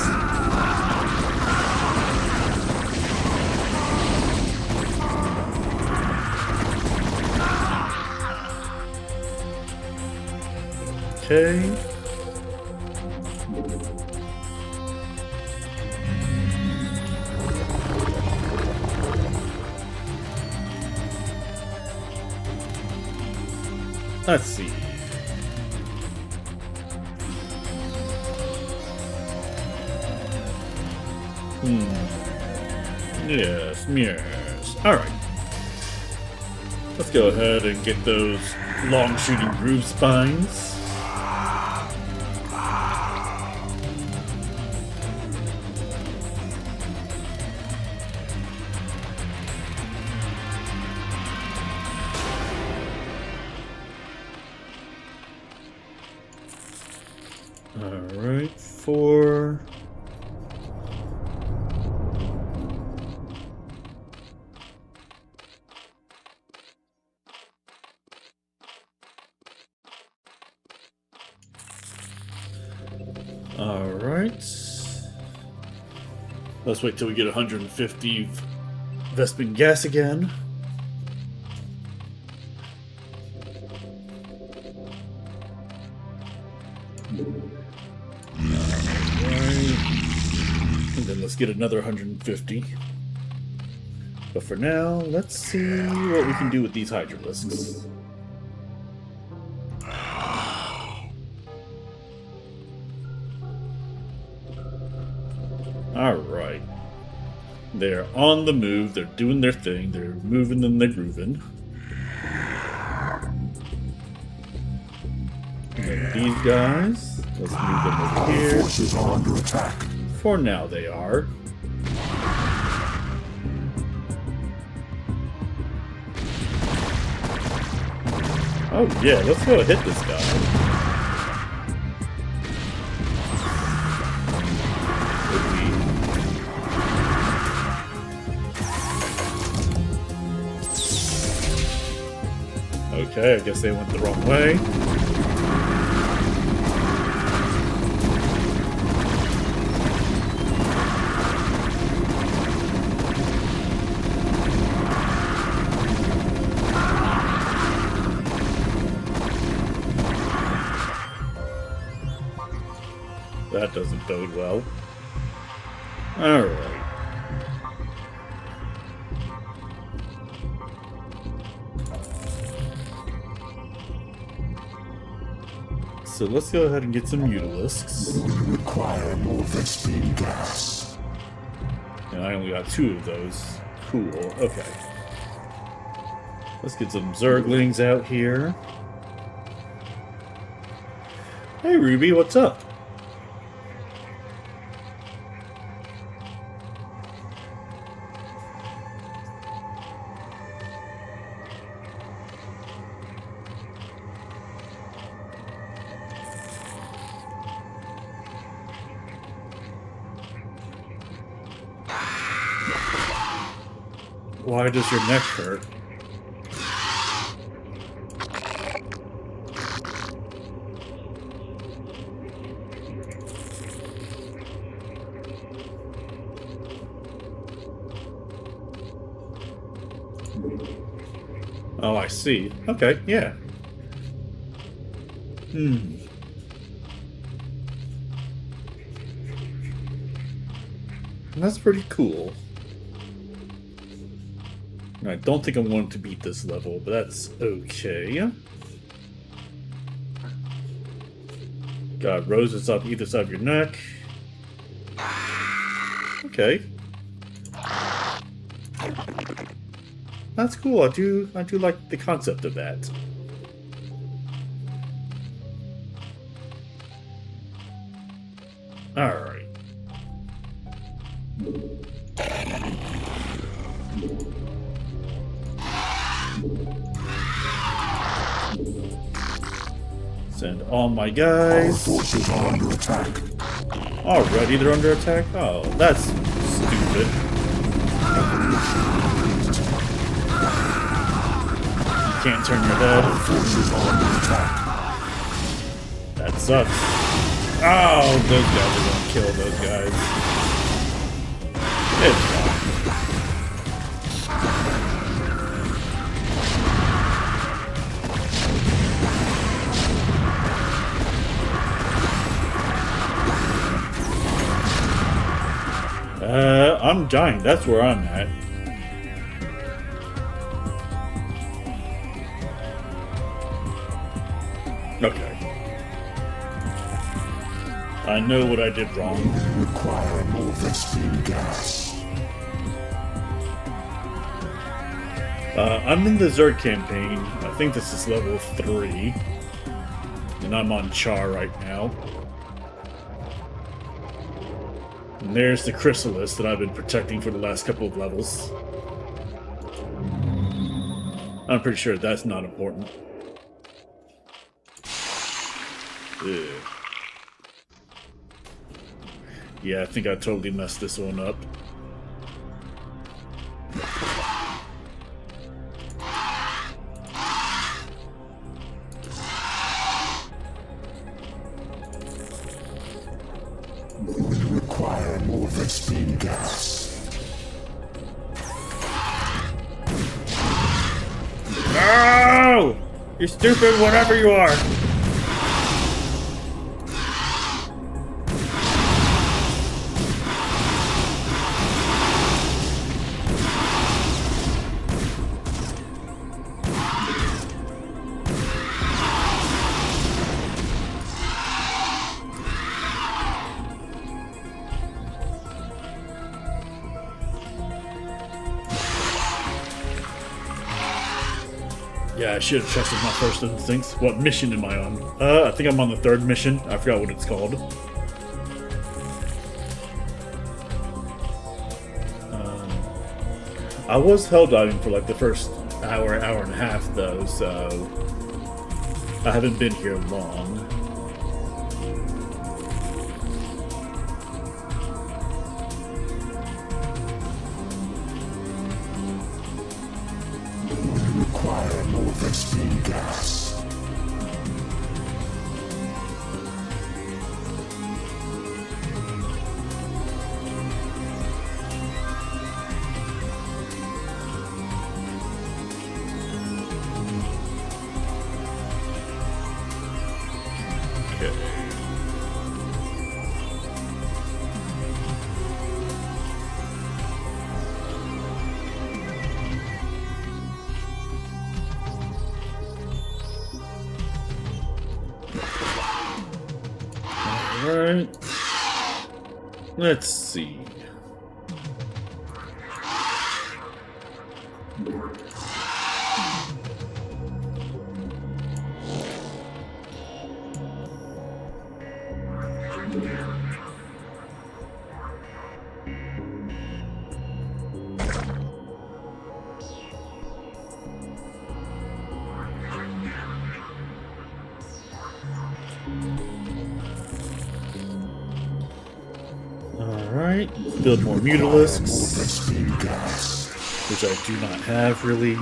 Okay. Let's see. Yes. Alright. Let's go ahead and get those long shooting groove spines. Alright, 4. Alright. Let's wait till we get 150 Vespin gas again. And then let's get another 150. But for now, let's see what we can do with these Hydralisks. Alright. They're on the move, they're doing their thing, they're moving and they're grooving. And then these guys, let's move them over here. Forces are under attack. For now, they are. Oh yeah, let's go hit this guy. Okay, I guess they went the wrong way. That doesn't bode well. Alright. so let's go ahead and get some Mutalisks. We require more Vespene gas. And I only got 2 of those. Cool, okay. Let's get some Zerglings out here. Hey Ruby, what's up? Why does your neck hurt? Oh, I see. Okay, yeah. That's pretty cool. I don't think I'm going to beat this level, but that's okay. Got roses up either side of your neck. Okay. That's cool. I do like the concept of that. Alright. Send all my guys. Our forces are under attack. Already they're under attack? Oh, that's stupid. You can't turn your head. Our forces are under attack. That sucks. Oh, those guys are gonna kill those guys. It's fine. I'm dying. That's where I'm at. Okay. I know what I did wrong. We require more Vespene gas. I'm in the Zerg campaign. I think this is level 3. And I'm on Char right now. And there's the Crystalis that I've been protecting for the last couple of levels. I'm pretty sure that's not important. Ugh. Yeah, I think I totally messed this one up. We require more Vespene gas. No! You're stupid, whatever you are! Yeah, I should have trusted my first instincts. What mission am I on? I think I'm on the 3rd mission. I forgot what it's called. I was helldiving for like the first hour and a half though, so I haven't been here long. Require more Vespene gas. Okay. Alright. Let's see. Alright, build more mutalisks, which I do not have really.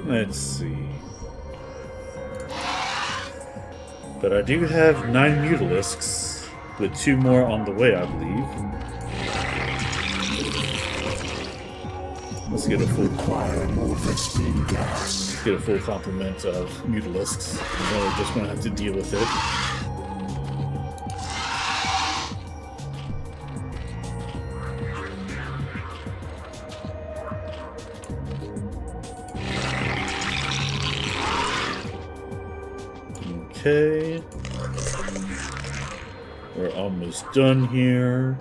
Let's see. But I do have 9 mutalisks, with 2 more on the way, I believe. Let's get a full complement of mutalisks, and then we're just going to have to deal with it. Okay. We're almost done here.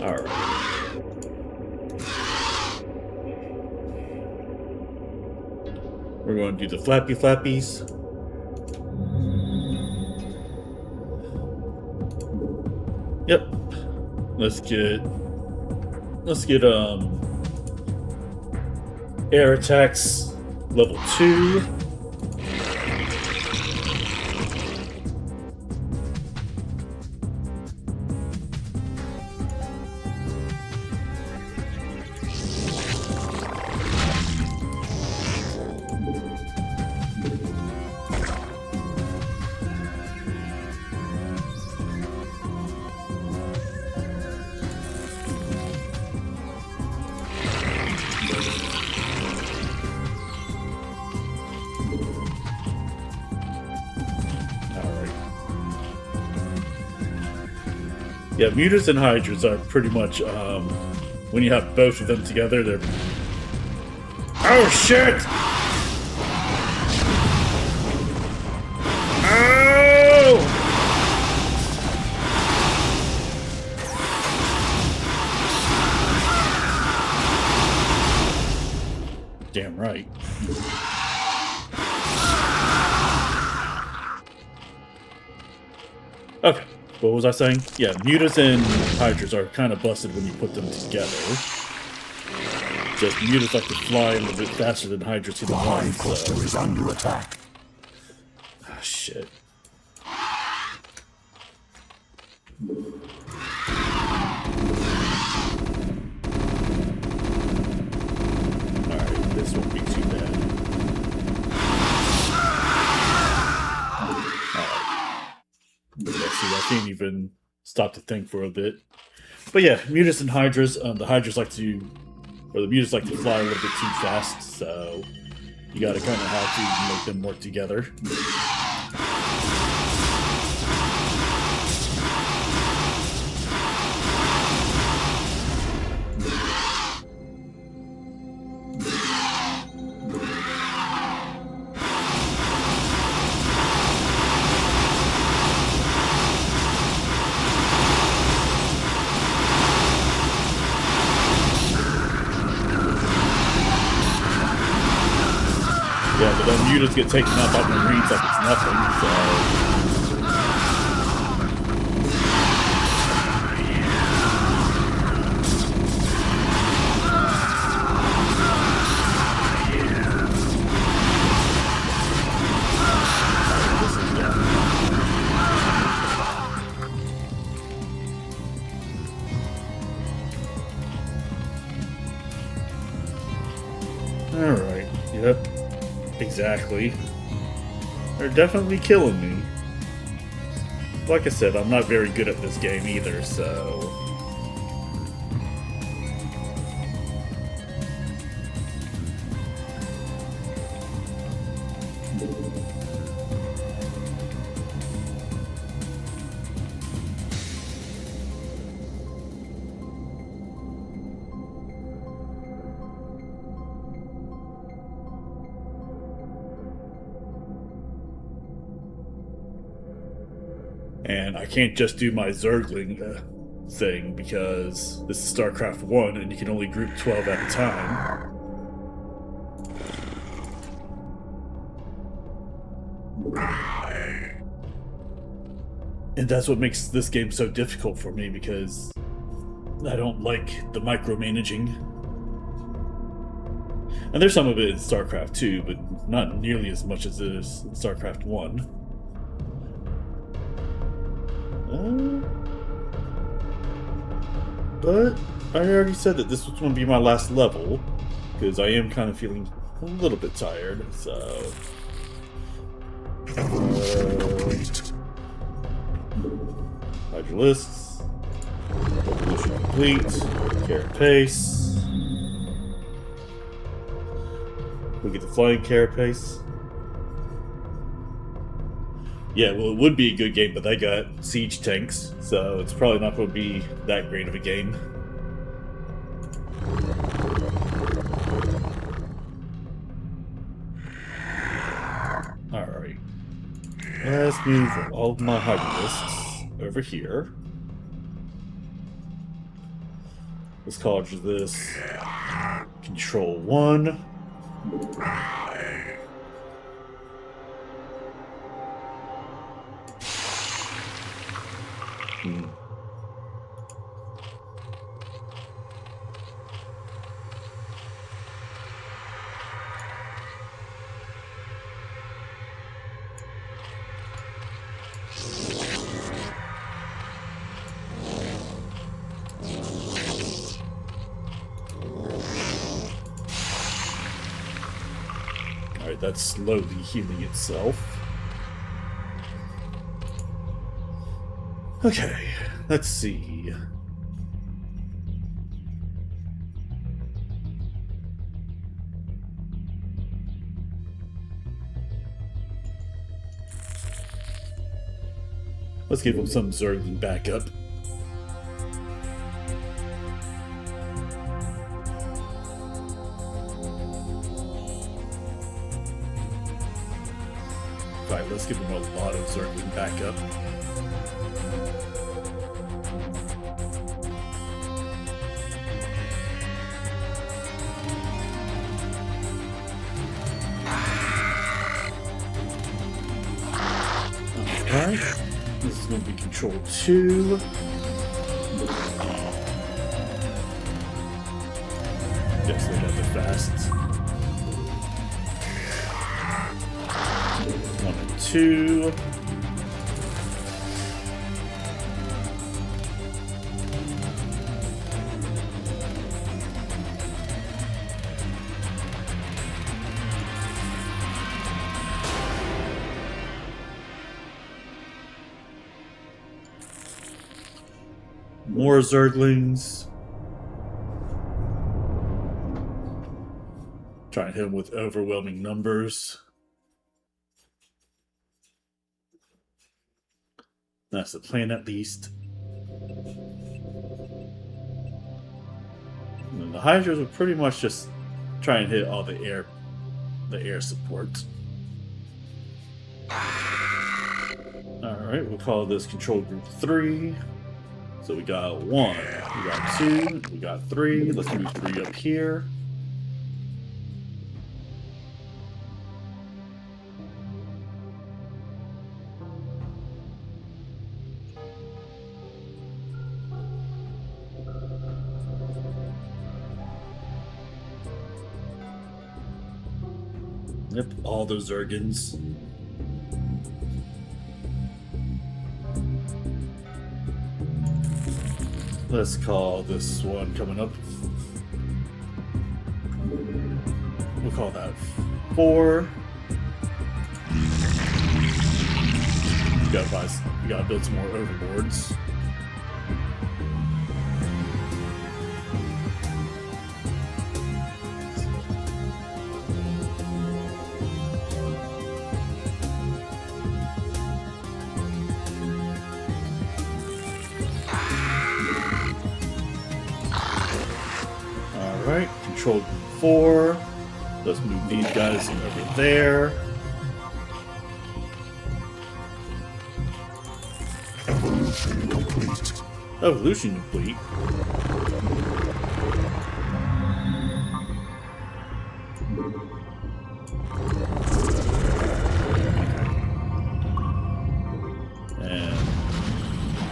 Alright. We're going to do the flappy flappies. Yep. Let's get air attacks level 2. Yeah, mutas and hydras are pretty much, when you have both of them together, they're... Oh, shit! Oh! Damn right. Okay. What was I saying? Yeah, mutas and hydras are kind of busted when you put them together. Just mutas like to fly a little bit faster than hydras can run, so... is under attack. Ah, shit. Alright, this won't be too bad. Yeah, see, I can't even stop to think for a bit. But yeah, mutas and hydras. The hydras like to, or the mutas like to fly a little bit too fast, so you gotta kind of have to make them work together. Yeah, but then mutas get taken out by marines like it's nothing, so... Alright, yep. Exactly. They're definitely killing me. Like I said, I'm not very good at this game either, so... And I can't just do my Zergling thing because this is Starcraft 1 and you can only group 12 at a time. And that's what makes this game so difficult for me, because I don't like the micromanaging. And there's some of it in StarCraft 2, but not nearly as much as it is in StarCraft 1. But I already said that this was going to be my last level, because I am kind of feeling a little bit tired, so... Hydralisks. Revolution complete. Carapace. We get the flying Carapace. Yeah, well, it would be a good game, but they got siege tanks, so it's probably not going to be that great of a game. Alright. Let's move all of my Hydralisks over here. Let's call this Control 1. Alright, that's slowly healing itself. Okay, let's see. Let's give him some Zergling backup. Right, let's give him a lot of Zergling backup. Alright, this is going to be Control 2. Guess they got the fast. 1 and 2. More Zerglings. Try and hit him with overwhelming numbers. That's the plan, at least. And the Hydras will pretty much just try and hit all the air support. Alright, we'll call this Control Group 3. So we got 1, we got 2, we got 3. Let's move 3 up here. Yep, all those Zergans. Let's call this one coming up. We'll call that 4. We gotta build some more overboards. Alright, Control Group 4. Let's move these guys over there. Evolution complete. And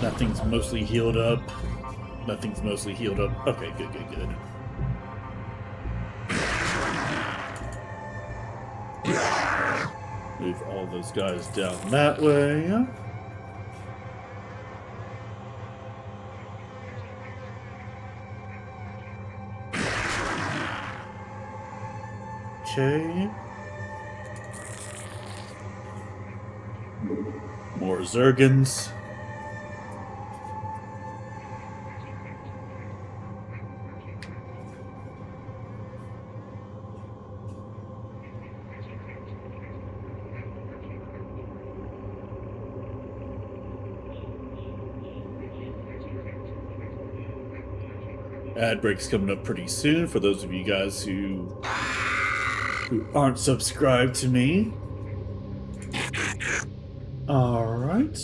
nothing's mostly healed up. Nothing's mostly healed up. Okay, good, good, good. Move all those guys down that way. Okay. More Zergans. Ad break's coming up pretty soon for those of you guys who aren't subscribed to me. Alright.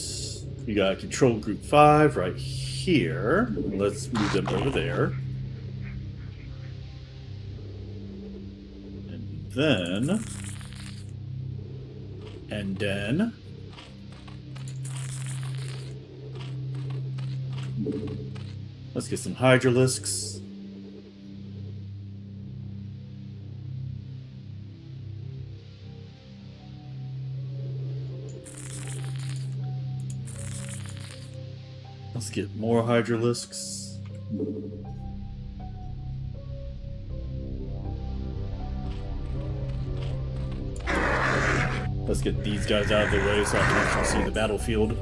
We got control group 5 right here. Let's move them over there. And then let's get some Hydralisks. Let's get more Hydralisks. Let's get these guys out of the way so I can actually see the battlefield.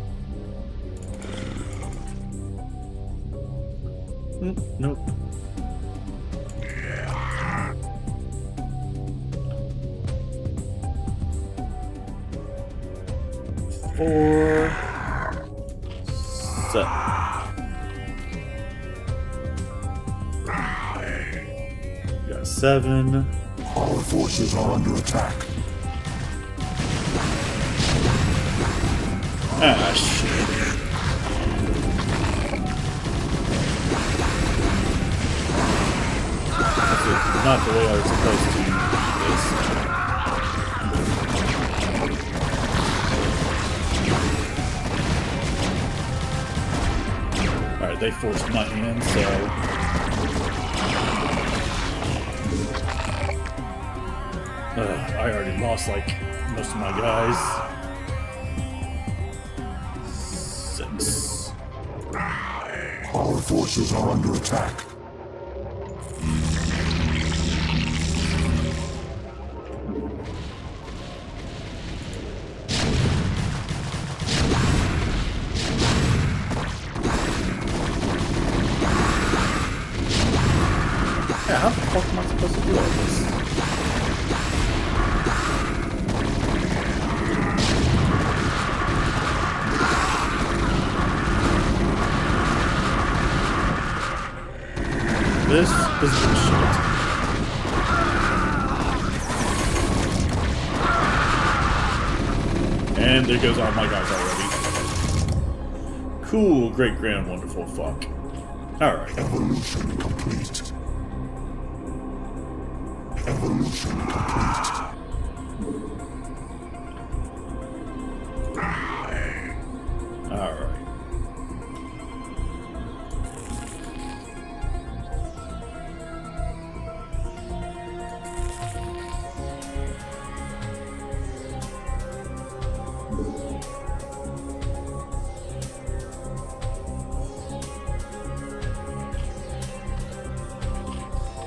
Nope. Four. Set. We got 7. Our forces are under attack. Ah, shit. That's not the way I was supposed to do this. Alright, they forced my hand, so... I already lost, like, most of my guys. 6. Our forces are under attack. Yeah, how the fuck am I supposed to do all this? This is bullshit. And there goes all my guys already. Cool, great, grand, wonderful, fuck. Alright. Evolution complete. Evolution complete. Alright.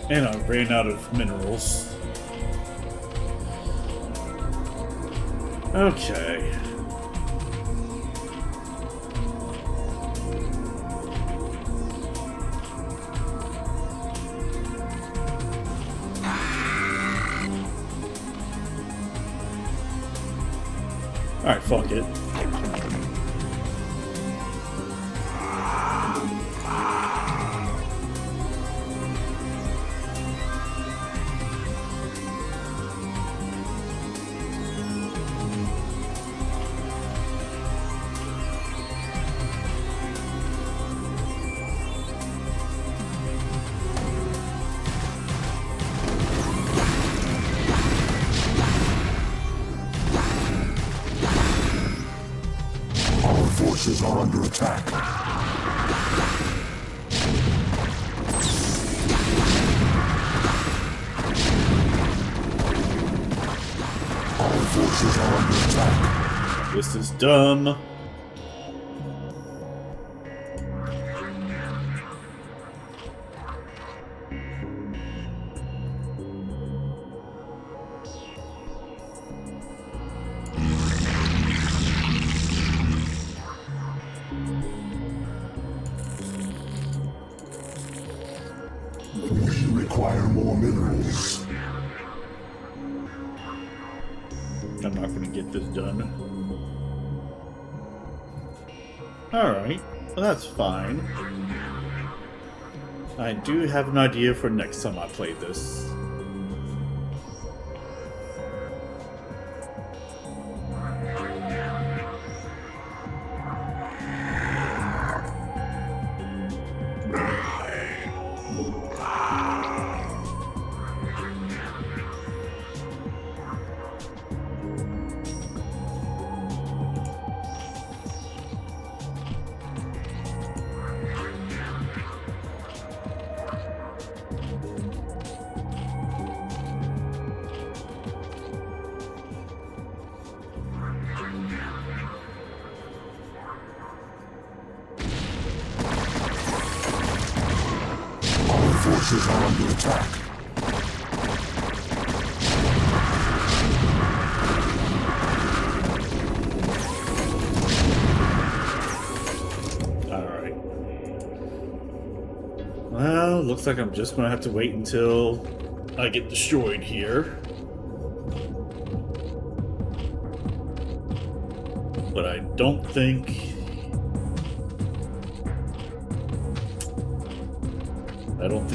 And I ran out of minerals. Okay. Alright, fuck it. under attack. Our forces are under attack. This is dumb. We require more minerals. I'm not going to get this done. Alright, well, that's fine. I do have an idea for next time I play this. Forces are under attack. Alright. Well, looks like I'm just gonna have to wait until I get destroyed here. But I don't think...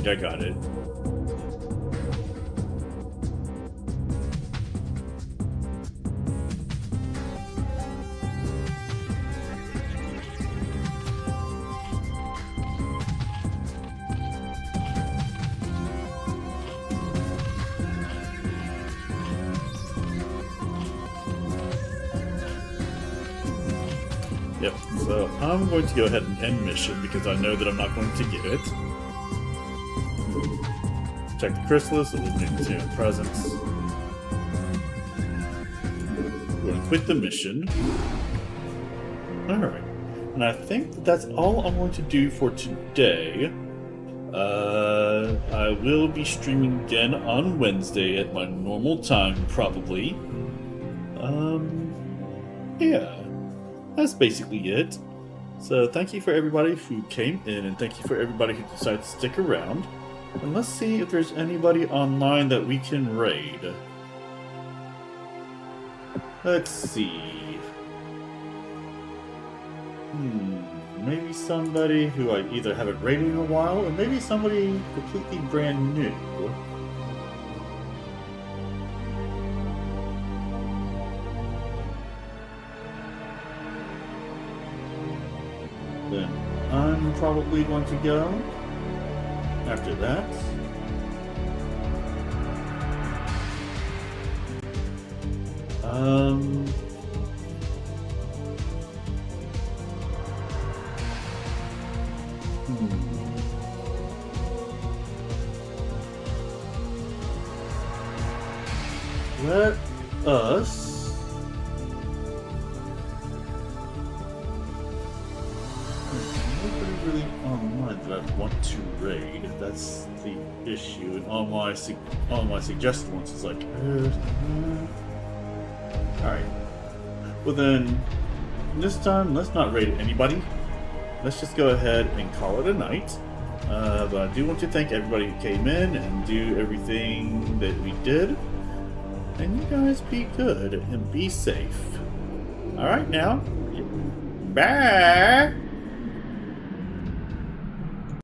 I got it. Yep, so I'm going to go ahead and end mission because I know that I'm not going to get it. Check the Crystalis, eliminate the Terran presence. We're going to quit the mission. Alright. And I think that that's all I'm going to do for today. I will be streaming again on Wednesday at my normal time, probably. Yeah. That's basically it. So thank you for everybody who came in, and thank you for everybody who decided to stick around. And let's see if there's anybody online that we can raid. Let's see. Maybe somebody who I either haven't raided in a while, or maybe somebody completely brand new. Then I'm probably going to go. After that, let us really online that I want to raid. That's the issue, and all my suggested ones is like, alright. Well then, this time let's not raid anybody. Let's just go ahead and call it a night. But I do want to thank everybody who came in and do everything that we did. And you guys be good and be safe. Alright now. Bye!